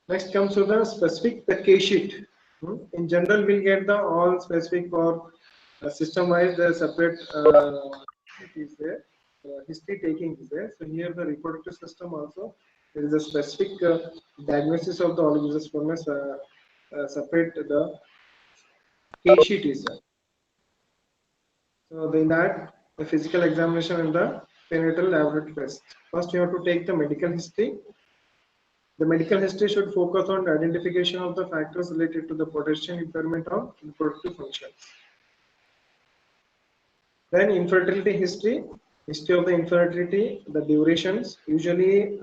next comes to the specific the case sheet. In general, we'll get the all specific for system wise the separate is there. History taking is there. So here the reproductive system also there is a specific diagnosis of the oligozoospermia. Separate the case sheet is there. So in that the physical examination and the prenatal laboratory test. First you have to take the medical history. The medical history should focus on the identification of the factors related to the potential impairment of reproductive functions. Then infertility history of the infertility, the durations usually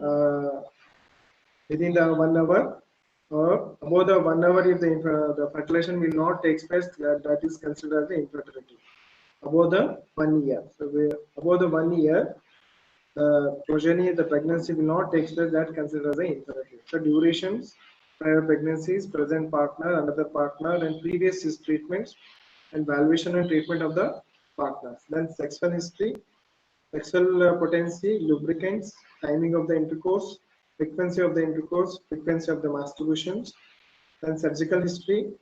within the 1 hour or above the 1 hour if the fertilization will not take place, that is considered as the infertility. Above the 1 year. So above the 1 year, the progeny, the pregnancy will not take place, that considered as the infertility. So durations, prior pregnancies, present partner, another partner, and previous treatments, and valuation and treatment of the partners. Then sexual history, sexual potency, lubricants, timing of the intercourse, frequency of the intercourse, frequency of the masturbations. Then surgical history,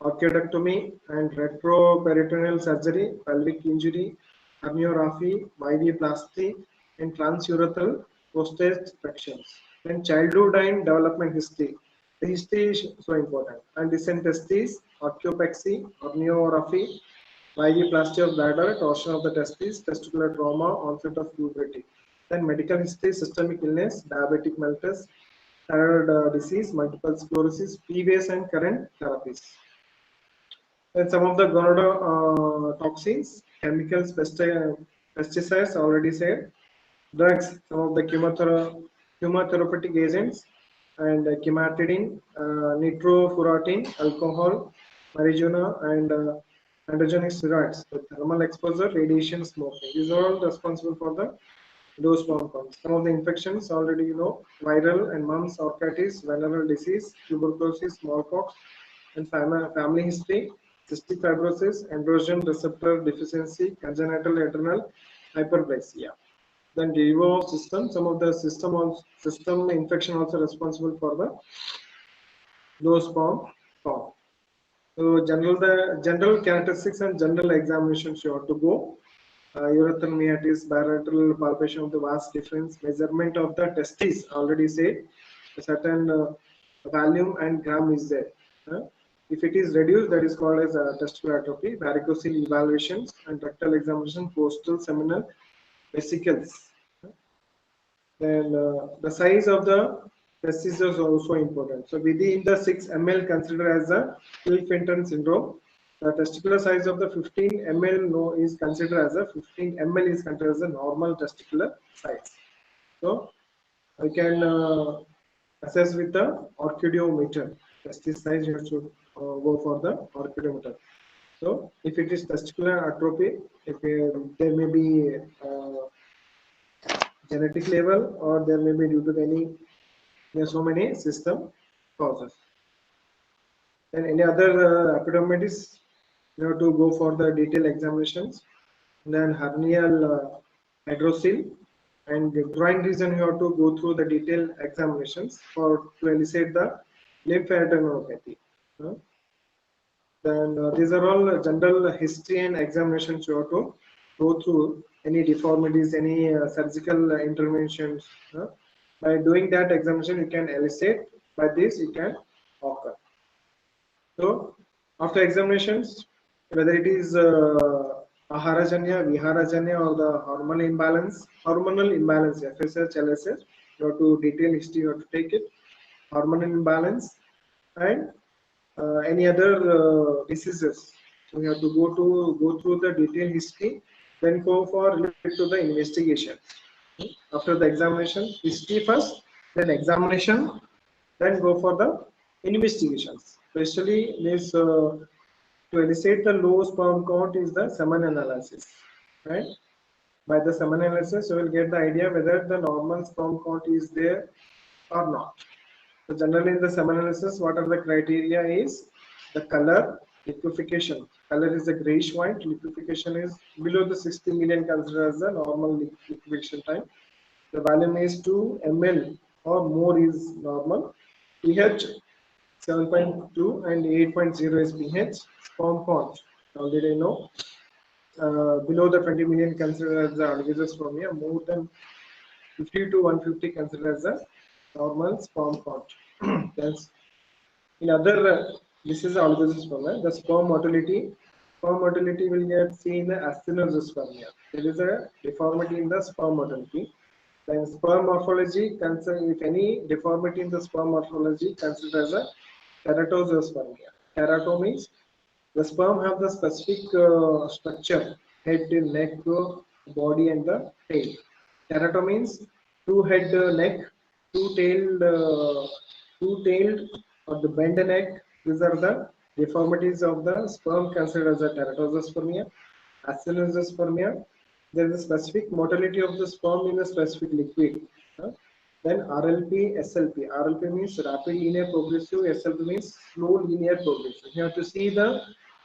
orchidectomy and retroperitoneal surgery, pelvic injury, amniorrhaphy, myoplasty, and transurethral prostate sections. Then childhood and development history. The history is so important. And descent testes, orchopexy, amniorrhaphy, myoplasty of bladder, torsion of the testes, testicular trauma, onset of puberty. Then medical history, systemic illness, diabetic mellitus, thyroid disease, multiple sclerosis, previous and current therapies. Then some of the gonotoxins, chemicals, pesticides, already said, drugs, some of the chemotherapeutic agents, and cimetidine, nitrofurantoin, alcohol, marijuana, and androgenic steroids, the thermal exposure, radiation, smoking. These are all responsible for the low sperm count. Some of the infections already you know: viral and mumps, orchitis, venereal disease, tuberculosis, smallpox, and family history, cystic fibrosis, androgen receptor deficiency, congenital adrenal hyperplasia. Then DIVO system, some of the system infection also responsible for the low sperm count. So the general characteristics and general examinations you have to go. Urethral meatus, bilateral palpation of the vas deferens, measurement of the testes, already said, a certain volume and gram is there. If it is reduced, that is called as testicular atrophy, varicocele evaluations, and rectal examination, postal seminal vesicles. Then the size of the testes is also important. So within the 6 ml considered as a Klippel-Fenton syndrome. The testicular size of the 15 ml is considered as a 15 ml is considered as a normal testicular size. So I can assess with the orchidiometer. Testis size, you have to go for the orchidiometer. So if it is testicular atrophy, if there may be genetic level, or there may be due to any, there are so many system causes. And any other epidermis, you have to go for the detailed examinations. Then hernial hydrocele and the groin region, you have to go through the detailed examinations to elicit the lymphadenopathy. Then these are all general history and examinations you have to go through. Any deformities, any surgical interventions. By doing that examination, you can elicit. By this, you can occur. So, after examinations, whether it is aharajanya, viharajanya, or the hormonal imbalance, FSH, LSH, you have to detail history, you have to take it. Hormonal imbalance and any other diseases. So you have to go through the detailed history, then go for related to the investigation. After the examination, history first, then examination, then go for the investigations. Especially this to elicit the low sperm count is the semen analysis, right? By the semen analysis, you will get the idea whether the normal sperm count is there or not. So generally in the semen analysis, what are the criteria is the color, liquefaction. Color is a grayish white, liquefaction is below the 60 million considered as the normal liquefaction time. The volume is 2 ml or more is normal. pH 7.2 and 8.0 is pH. Sperm count, already know. Below the 20 million considered as the oligozoospermia, more than 50 to 150 considered as a normal sperm count. That's in other this is oligozoospermia. The sperm motility will get seen in the actinozoospermia. There is a deformity in the sperm motility. Then sperm morphology, if any deformity in the sperm morphology, considered as a teratozoospermia. Terato means the sperm have the specific structure: head, neck, body, and the tail. Terato means two head, neck, two-tailed or the bend neck. These are the deformities of the sperm considered as a teratozoospermia. Actinozoospermia, there is a specific motility of the sperm in a specific liquid. Then RLP, SLP. RLP means rapid linear progressive, SLP means slow linear progressive. You have to see the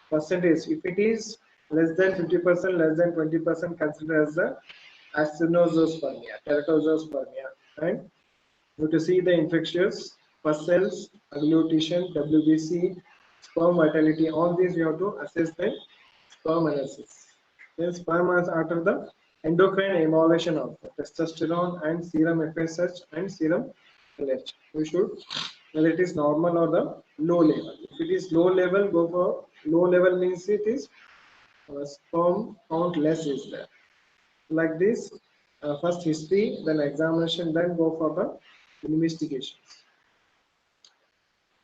percentage. If it is less than 50%, less than 20%, considered as the actinozoospermia, teratozoospermia. And you have to see the infectious, pus cells, agglutation, WBC, sperm vitality. All these you have to assess the sperm analysis. Then sperm is after the endocrine evaluation of testosterone and serum FSH and serum LH. You should, whether it is normal or the low level. If it is low level, go for low level means it is sperm count less is there. Like this, first history, then examination, then go for the investigations.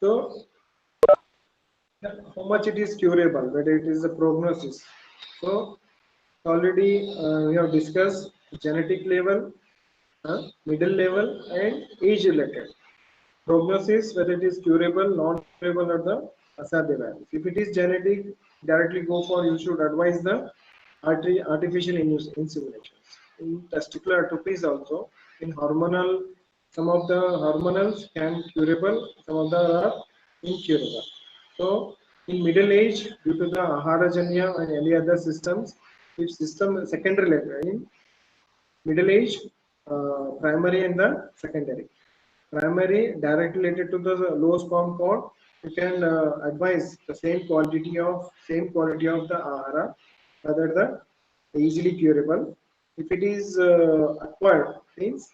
So, how much it is curable, whether it is a prognosis. So, already we have discussed genetic level, middle level, and age related. Prognosis, whether it is curable, non-curable, or the asadhya values. If it is genetic, directly go for, you should advise the artificial inseminations. In testicular atopies also, in hormonal, some of the hormonals can curable, some of the are incurable. So in middle age, due to the aharajanya and any other systems, if system secondary level, in middle age, primary and the secondary. Primary directly related to the low sperm count, you can advise the same quality of the ahara, whether the easily curable. If it is acquired, means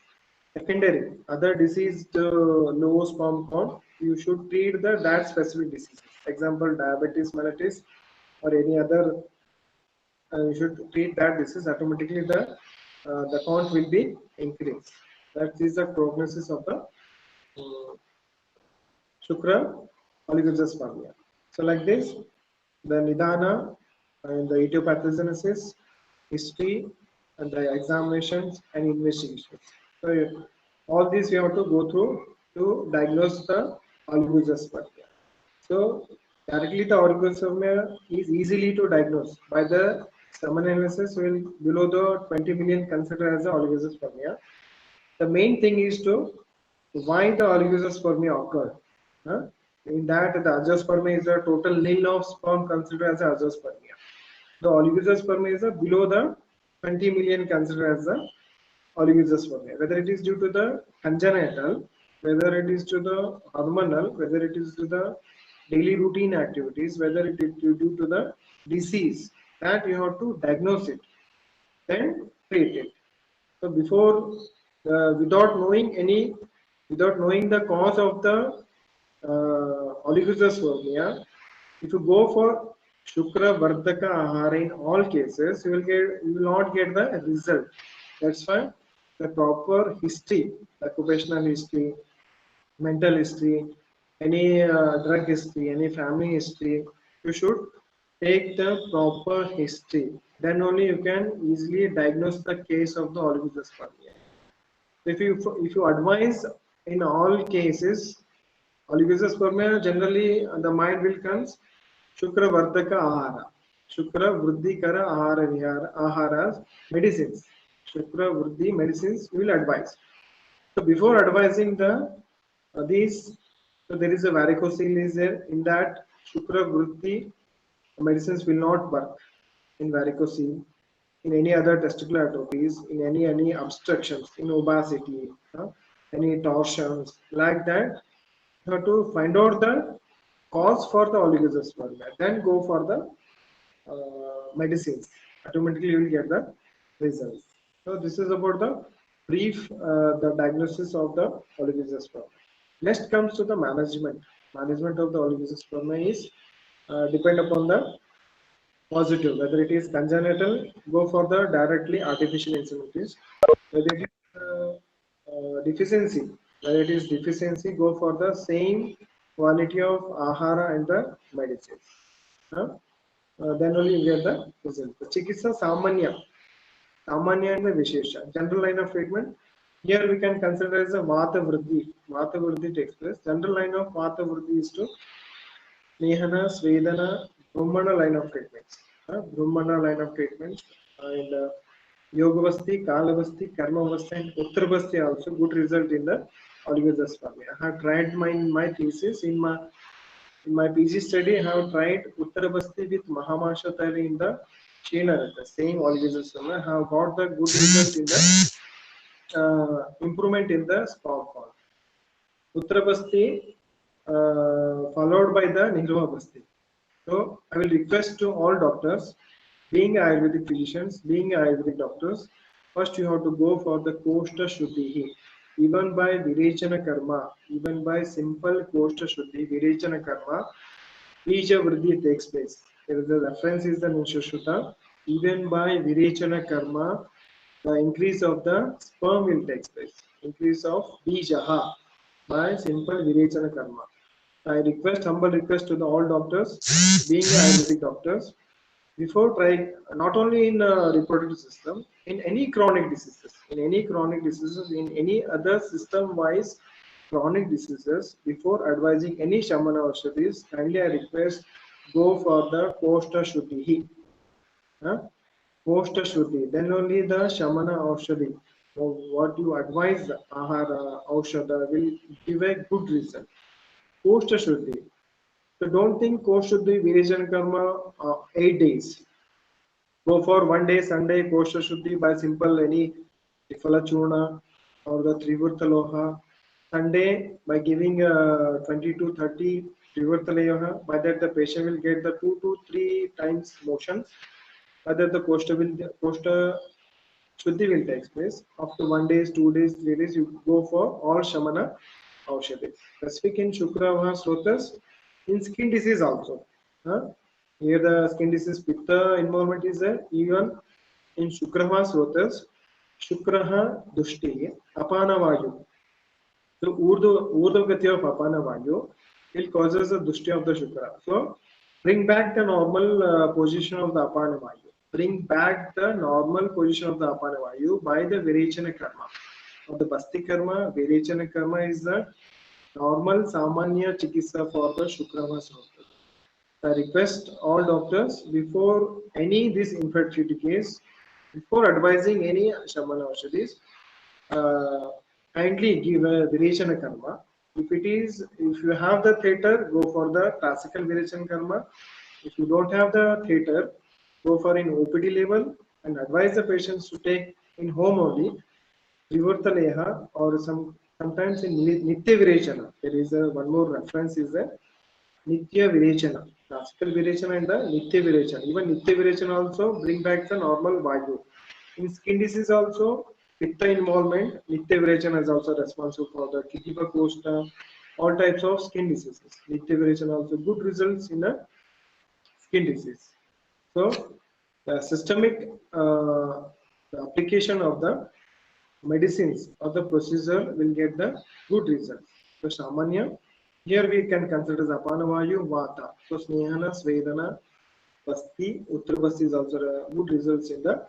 secondary, other disease low sperm count, you should treat that specific disease. Example, diabetes mellitus or any other. You should treat that disease. Automatically, the count will be increased. That is the prognosis of the Shukra Oligozoospermia. So like this, the Nidana and the etiopathogenesis, history, and the examinations and investigations. So all these we have to go through to diagnose the oligozoospermia. So directly the oligozoospermia is easily to diagnose by the semen analysis will below the 20 million considered as the oligozoospermia. The main thing is to why the oligozoospermia occurred. In that, the azoospermia is the total nil of sperm considered as azoospermia. The oligozoospermia is below the 20 million considered as the oligozoospermia. Whether it is due to the congenital, whether it is to the hormonal, whether it is to the daily routine activities, whether it is due to the disease, that you have to diagnose it, then treat it. So before, without knowing the cause of the oligozoospermia, if you go for Shukra Vardhaka Ahara in all cases, you will not get the result. That's why the proper history, occupational history, mental history, any drug history, any family history, you should take the proper history. Then only you can easily diagnose the case of the oligozoospermia. If you advise in all cases, oligozoospermia, generally the mind will comes Shukra Vardhaka Ahara, Shukra Vruddhikara Aharas, medicines. Shukra Vruddhi medicines will advise. So before advising the these, so there is a varicocele is there. In that Shukra Vruddhi medicines will not work in varicocele, in any other testicular atrophies, in any obstructions, in obesity, any torsions like that. You have to find out the cause for the oligozoospermia, then go for the medicines. Automatically you will get the results. So this is about the brief the diagnosis of the oligozoospermia. Next comes to the management. Management of the oligozoospermia is depend upon the positive, whether it is congenital, go for the directly artificial insemination. Whether it is deficiency, whether it is deficiency, go for the same quality of ahara and the medicine. Then only you get the result. The Chikitsa Samanya and the Vishesha, general line of treatment. Here we can consider as a Vata Vruddhi. Vata Vruddhi takes place. General line of Vata Vruddhi is to Nehana, Svedana, Brahmana line of treatments. Brahmana line of treatments and Yogavasti, Kalavasti, Karmavasti, and Uttarvasti also good result in the oligozoospermia. I have tried my thesis in my PG study. I have tried Uttarvasti with Mahamasha Tari in the Kshina Retas, same oligozoospermia. I have got the good result in the improvement in the sperm count. Uttarvasti followed by the Nirvavasti. So I will request to all doctors, being Ayurvedic physicians, being Ayurvedic doctors, first you have to go for the Koshta Shuddhi. Even by Virechana Karma, even by simple Koshta Shuddhi, Virechana Karma, Bija Vriddhi takes place. There is a reference is the Nishushuta. Even by Virechana Karma, the increase of the sperm will take place. Increase of Bijaha by simple Virechana Karma. I request, humble request to the all doctors, being Ayurvedic doctors, before trying, not only in reproductive system, in any chronic diseases, in any other system-wise chronic diseases, before advising any Shamana Aushadhis, kindly I request go for the Koshta Shuddhi. Koshta Shuddhi. Then only the Shamana Aushadhi. So what you advise Ahara Aushadha will give a good result. Koshta Shuddhi. So don't think Koshuddhi Virejana Karma 8 days. Go for 1 day Sunday Kosha Shuddhi by simple any Tifala Churna or the Trivurtha Loha. Sunday by giving 20 to 30 Trivurtha Loha. By that the patient will get the 2 to 3 times motion. By that the Kosha Shuddhi will take place. After 1 day, 2 days, 3 days, you go for all Shamana Aushadhi. Specific in Shukravaha Srotas, in skin disease also. Here the skin disease Pitta involvement is there. Even in Shukravaha Srotas, Shukraha Dushti, Apana Vayu. So Urdhagati of Apana Vayu will causes the Dushti of the Shukra. So bring back the normal position of the Apana Vayu. Bring back the normal position of the Apana Vayu by the Virechana Karma. Of the Basti Karma, Virechana Karma is the normal Samanya Chikitsa for the Shukrava Srotas. I request all doctors before any this infertility case, before advising any Shamana Aushadhis, kindly give a Virechana Karma. If you have the theatre, go for the classical Virechana Karma. If you don't have the theatre, go for in OPD level and advise the patients to take in home only Trivurtha Leha or sometimes in Nitya Virechana. There is one more reference is a Nitya Virechana. Classical Virechana and the Nitya Virechana. Even Nitya Virechana also bring back the normal Vayu. In skin disease also, Pitta involvement, Nitya Virechana is also responsible for the Kitipa Koshta, all types of skin diseases. Nitya Virechana also good results in a skin disease. So, the systemic the application of the medicines or the procedure will get the good results. So, Samanya, here we can consider the Apanavayu Vata. So, Snehana, Svedana, Basti, Uttarabasti is also good results in the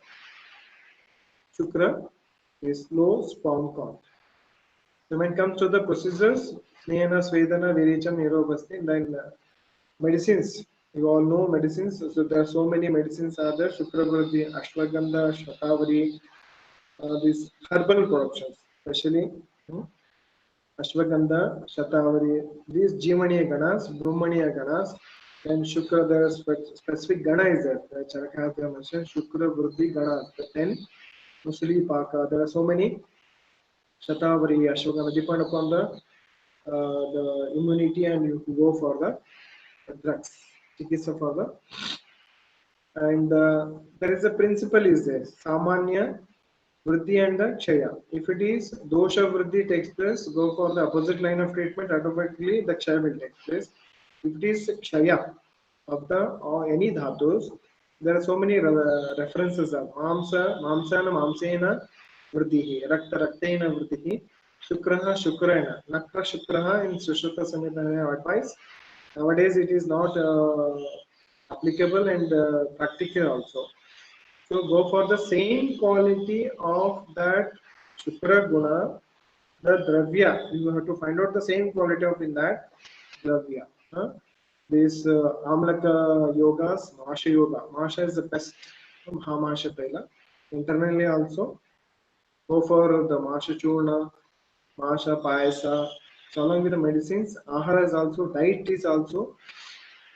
Shukra is low sperm count. So, when it comes to the procedures, Snehana, Svedana, Virechana, Nirobasti, then medicines. You all know medicines. So there are so many medicines are there. Shukravriddhi, Ashwagandha, Shatavari, these herbal productions, especially Ashwagandha, Shatavari, these Jimaniya Ganas, Brahmaniya Ganas, and Shukra, the specific Gana is there. Charaka has mentioned Shukravriddhi Ganas, the 10 Musli Paka. There are so many Shatavari, Ashwagandha, depend upon the immunity, and you go for the drugs. Chikitsa for the and there is a principle is there Samanya Vriddhi and the Kshaya. If it is Dosha Vriddhi takes place, go for the opposite line of treatment, automatically the Kshaya will take place. If it is Kshaya of the or any dhatus, there are so many references of Mamsana Mamsena Vriddhi, Rakta Raktena Vriddhi, Shukraha Shukrana, Nakra Shukraha in Sushruta Samhita advice. Nowadays it is not applicable and practical also. So go for the same quality of that Shukra Guna, the Dravya. You have to find out the same quality of in that Dravya. This Amlaka Yogas, Masha Yoga. Masha is the best from Hamasha Taila. Internally also, go for the Masha Churna, Masha Payasa. So along with the medicines, Ahara is also, diet is also.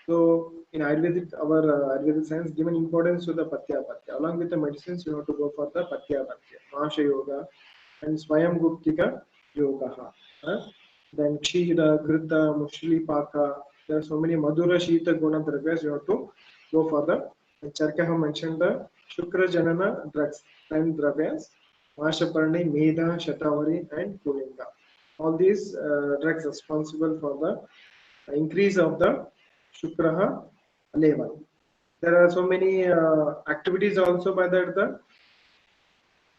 So in Ayurvedic, our Ayurvedic science given importance to the Patya. Along with the medicines, you have to go for the Patya, Masha Yoga, and Swayam Guptika Yoga. Then Kshira, Krita, Mushli Paka. There are so many Madhura Shita Guna Dravyas. You have to go for the. And Charka have mentioned the Shukra Janana drugs, 10 Dravyas, Masha Parni, Medha, Shatavari, and Kulinga. All these drugs responsible for the increase of the Shukraha level. There are so many activities also by the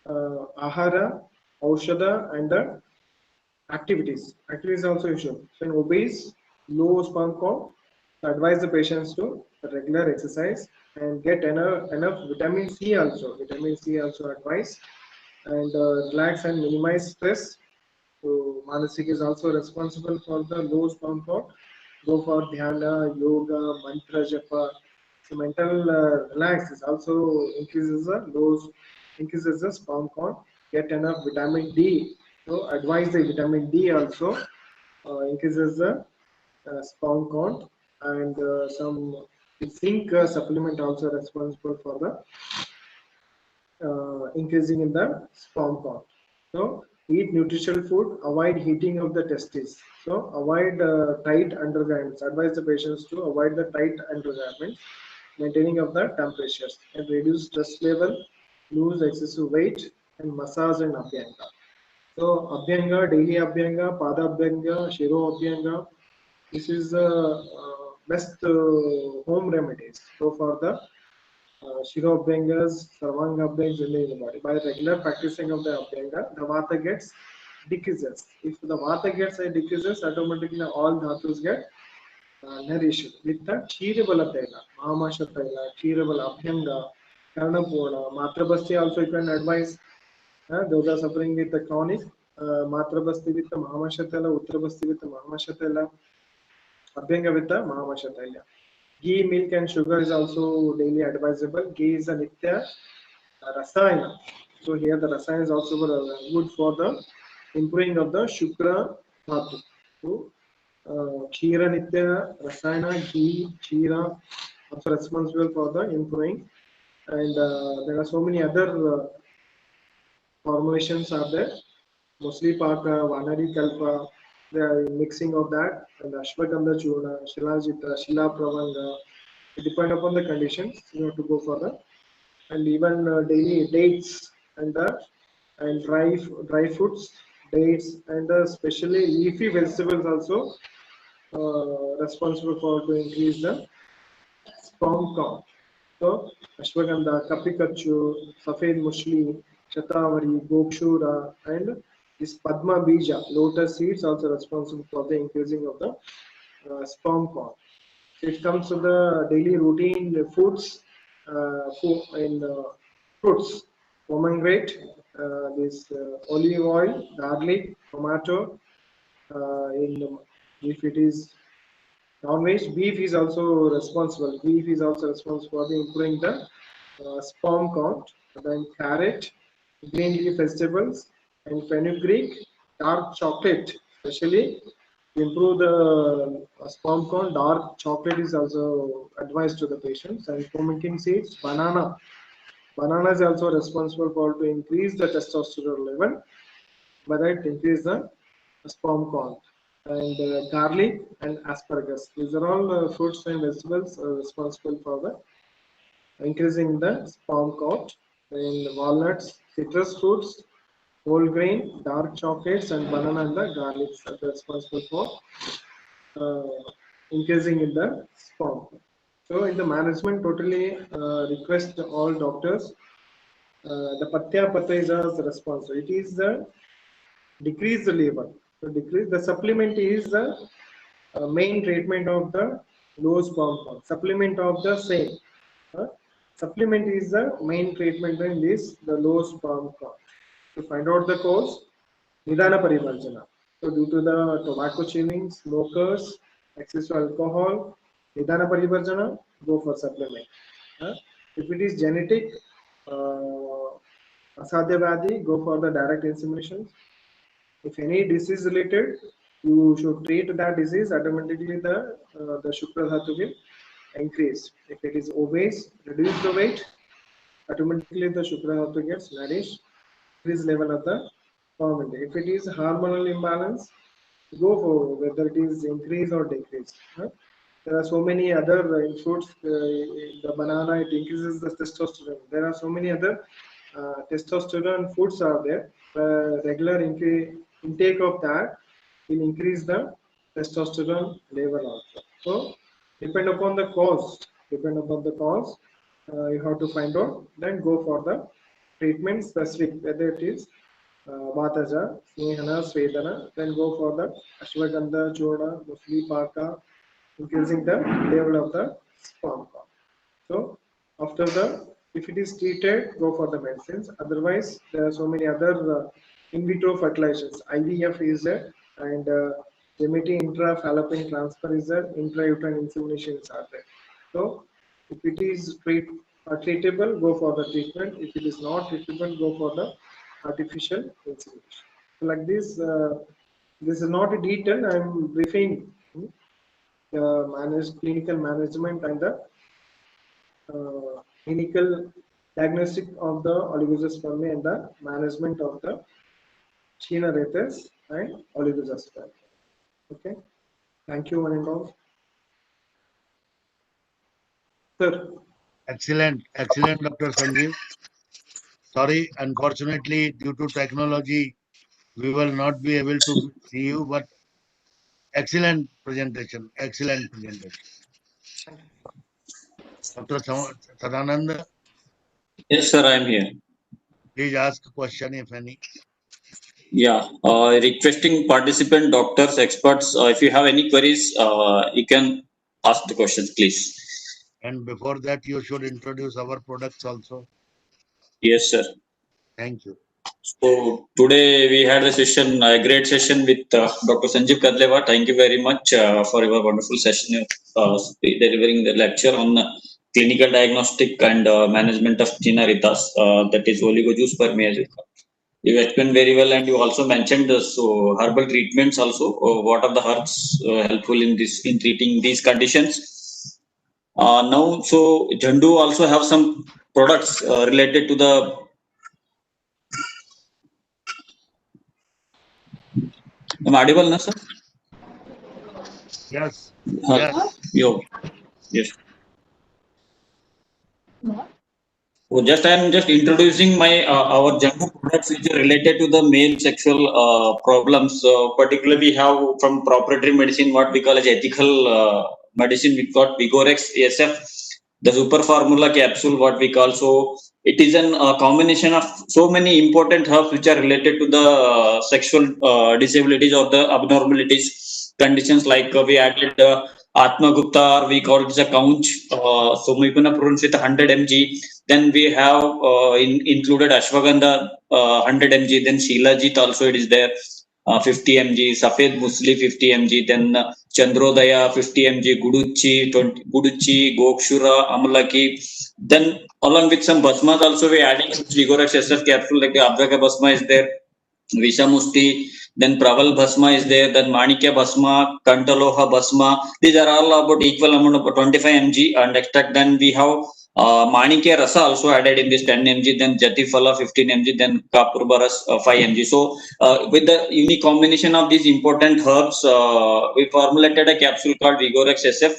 ahara, aushadha, and the activities. Activities also issue. So in obese, low sperm count, advise the patients to regular exercise and get enough vitamin C also. Vitamin C also advice, and relax and minimize stress. So Manasik is also responsible for the low sperm count. Go for dhyana, yoga, mantra japa. So mental relax is also increases the sperm count. Get enough vitamin D. So advise the vitamin D also increases the sperm count, and some zinc supplement also responsible for the increasing in the sperm count. So eat nutritional food, avoid heating of the testes. So avoid tight undergarments. Advise the patients to avoid the tight undergarments, maintaining of the temperatures, and reduce stress level, lose excessive weight, and massage and abhyanga. So abhyanga, daily abhyanga, pada abhyanga, shiro abhyanga. This is the best home remedies. So for the Shiro Abhyangas, Sarvanga Abhyangas in the body. By regular practicing of the Abhyanga, the Vata gets decreases. If the Vata gets decreases, automatically all dhatus get nourished with the Chirabala Tela, Mahamasha Tela, Chirabala Abhyanga, Karnapurna, Matrabasti also you can advise those are suffering with the chronic Matrabasti with the Mahamasha Tela, Uttrabasti with the Mahamasha Tela, Abhyanga with the Mahamasha Tela. Ghee, milk, and sugar is also daily advisable. Ghee is a nitya rasayana. So here the rasayana is also good for the improving of the shukra dhatu. So kshira nitya rasayana, ghee, kshira also responsible for the improving. And there are so many other formulations are there. Mostly paka, vanari kalpa, the mixing of that, and ashwagandha churna, shilajita, shila pravanga. It depend upon the conditions you have to go for that. And even daily dates and the and dry fruits, dates, and especially leafy vegetables also responsible for to increase the sperm count. So ashwagandha, kapikachu, safed mushli, shatavari, gokshura, and this padma bija, lotus seeds also responsible for the increasing of the sperm count. It comes to the daily routine foods in fruits, pomegranate, this olive oil, garlic, tomato. In if it is non-veg, beef is also responsible. Beef is also responsible for the improving the sperm count. Then carrot, green leaf vegetables, and fenugreek, dark chocolate, especially to improve the sperm count. Dark chocolate is also advised to the patients. And pumpkin seeds, banana. Banana is also responsible for to increase the testosterone level, but it increase the sperm count. And garlic and asparagus. These are all fruits and vegetables responsible for the increasing the sperm count. And walnuts, citrus fruits, whole grain, dark chocolates, and banana and the garlics are responsible for increasing in the sperm. So in the management, totally request all doctors. The Patya Pata is the response. It is the decrease the level. So decrease the supplement is the main treatment of the low sperm count. Supplement of the same. Uh, Supplement is the main treatment in this the low sperm count. To find out the cause, Nidana Parivarjana. So due to the tobacco chewing, smokers, excess alcohol, Nidana Parivarjana, go for supplement. If it is genetic, Asadhya Vyadhi, go for the direct insemination. If any disease related, you should treat that disease. Automatically, the Shukra Dhatu will increase. If it is obese, reduce the weight. Automatically, the Shukra Dhatu gets nourished. Increase level of the hormone. If it is hormonal imbalance, go for whether it is increase or decrease. There are so many other fruits. The banana, it increases the testosterone. There are so many other testosterone foods are there. Regular intake of that will increase the testosterone level also. So depend upon the cause. Depend upon the cause, you have to find out. Then go for the treatment specific, whether it is Vataja, Snehana, Svedana. Then go for the Ashwagandha, Churna, Musli, Paka, increasing the level of the sperm count. So after the, if it is treated, go for the medicines. Otherwise, there are so many other in vitro fertilizations. IVF is there, and gemetic intra-fallopian transfer is there. Intrauterine inseminations are there. So if it is treatable, go for the treatment. If it is not treatable, go for the artificial insemination. So like this, this is not a detail. I am briefing the clinical management and the clinical diagnostic of the oligozoospermia and the management of the Kshina Retas and oligozoospermia. Okay, thank you, one and all. Sir, Excellent, excellent, Dr. Sanjeev. Sorry, unfortunately, due to technology, we will not be able to see you, but excellent presentation, excellent presentation. Dr. Sadanand, Yes, sir, I am here. please ask a question if any. Yeah, requesting participant, doctors, experts, if you have any queries, you can ask the questions, please. And before that, you should introduce our products also. Yes, sir. Thank you. So today we had a session, a great session with Dr. Sanjeev Kadlewad. Thank you very much for your wonderful session, delivering the lecture on clinical diagnostic and management of Kshina Retas, that is oligozoospermia. You explained very well, and you also mentioned so herbal treatments also. What are the herbs helpful in this in treating these conditions? Now, so ZANDU also have some products related to the. Am I audible, na, sir? Yes, yes. Yo, yes. So just I am just introducing my our ZANDU products which are related to the male sexual problems. Particularly, we have from proprietary medicine what we call as ethical medicine. We got Vigorex ASF, the super formula capsule what we call. So it is a combination of so many important herbs which are related to the sexual disabilities or the abnormalities conditions. Like we added Atma Gupta, we call it as a couch. So we can pronounce it 100 mg. Then we have included Ashwagandha 100 mg. Then Shilajit also it is there. 50 mg, Safed Musli 50 mg, then Chandrodaya 50 mg, Guduchi, Gokshura, Amalaki. Then along with some Basmas also we adding Vigorex SF capsule like the Abhyaka Basma is there, Vishamusti, then Praval Bhasma is there, then Manikya Bhasma, Kantaloha Bhasma. These are all about equal amount of 25 mg and extract. Then we have Manikya Rasa also added in this 10 mg, then Jatifala 15 mg, then Kapurbaras 5 mg. So with the unique combination of these important herbs, we formulated a capsule called Vigorex SF.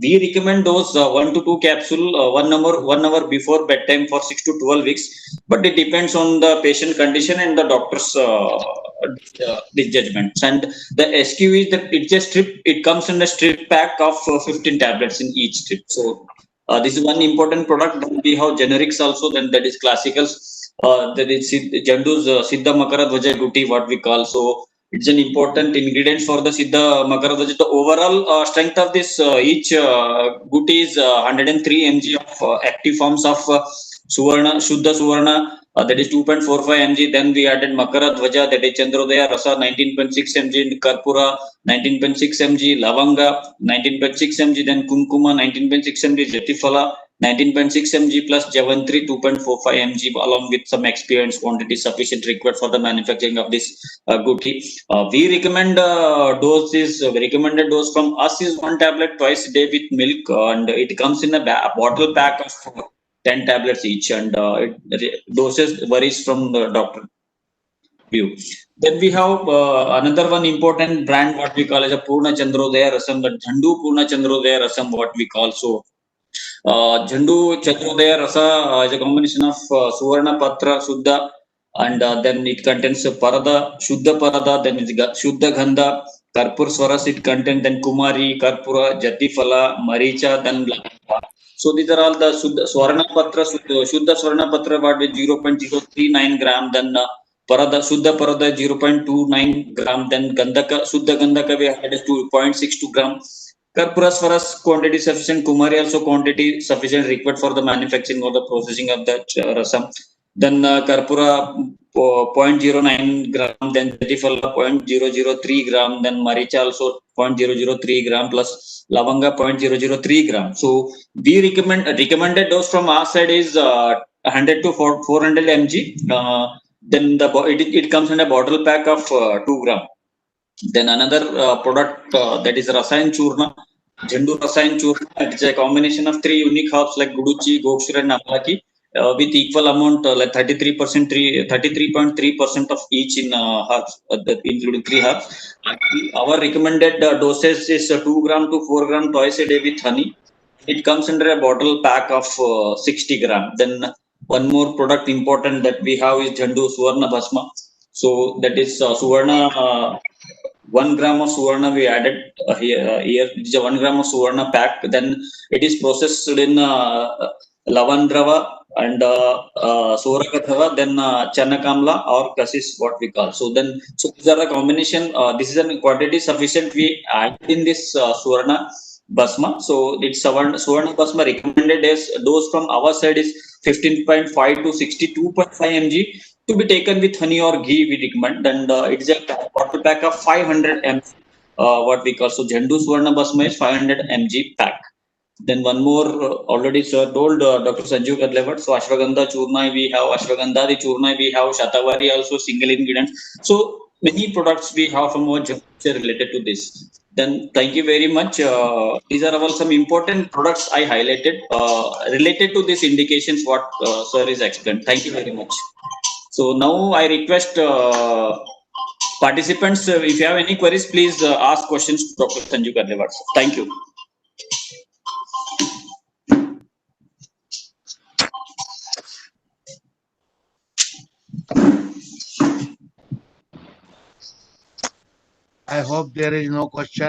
We recommend those 1 to 2 capsule 1 hour before bedtime for 6 to 12 weeks, but it depends on the patient condition and the doctor's judgments. And the SQ is that it's a strip, it comes in a strip pack of 15 tablets in each strip. So this is one important product. Then we have generics also, then that is classicals. That is ZANDU's Siddha Makara Dhwaja Guti, what we call. So it's an important ingredient for the Siddha Makara Dhwaja. The overall strength of this each Guti is 103 mg of active forms of Suvarna, Shuddha Suvarna, that is 2.45 mg. Then we added Makara Dhwaja, that is Chandrodaya Rasa 19.6 mg, Karpura 19.6 mg, Lavanga 19.6 mg, then Kumkuma 19.6 mg, Jatifala 19.6 mg plus Javantri 2.45 mg, along with some experience quantity sufficient required for the manufacturing of this Guti. We recommend recommended dose from us is 1 tablet twice a day with milk, and it comes in a bottle pack of 10 tablets each, and doses varies from the doctor view. Then we have another one important brand what we call as a Purna Chandrodaya Rasam, the ZANDU Purna Chandrodaya Rasam what we call. So ZANDU Chandrodaya Rasa is a combination of Suvarna Patra Shuddha, and then it contains Parada, Shuddha Parada, then it's Shuddha Gandha, Karpur Swaras it contains, then Kumari, Karpura, Jatifala, Maricha, then So these are all the Swarna Patra, Shuddha Swarna Patra what with 0.039 gram, then Parada Shuddha Parada 0.29 gram, then Gandhaka Shuddha Gandhaka we had is 2.62 gram. Karpuras for us quantity sufficient, Kumari also quantity sufficient required for the manufacturing or the processing of the rasam. Then Karpura 0.09 gram, then Jatifala 0.003 gram, then Maricha also 0.003 gram plus Lavanga 0.003 gram. So we recommended dose from our side is 100 to 400 mg. Then it comes in a bottle pack of 2 gram. Then another product that is Rasayan Churna, Zandu Rasayan Churna. It's a combination of 3 unique herbs like Guduchi, Gokshira, and Amalaki with equal amount like 33.3% of each in herbs, including 3 herbs. Our recommended dosage is 2 gram to 4 gram twice a day with honey. It comes under a bottle pack of 60 gram. Then one more product important that we have is Zandu Suvarna Bhasma. So that is Suvarna. 1 gram of suvarna we added here. It is a 1 gram of suvarna pack. Then it is processed in lavandrava and sorakathava, then chanakamla or kasis, what we call. So then, so these are the combination. This is a quantity sufficient we add in this suvarna basma. So it's suvarna basma recommended as dose from our side is 15.5 to 62.5 mg to be taken with honey or ghee we recommend, and it is a bottle pack of 500 mg, what we call. So Zandu Swarna Basma is 500 mg pack. Then one more already sir told Dr. Sanjeev Kadlewad. So Ashwagandha Churna we have, Ashwagandha the Churna we have, Shatavari also single ingredient. So many products we have from our juncture related to this. Then thank you very much. These are all some important products I highlighted related to these indications what sir is explained. Thank you very much. So now I request participants, if you have any queries, please ask questions to Dr. Sanjeev Kadlewad. Thank you. I hope there is no question.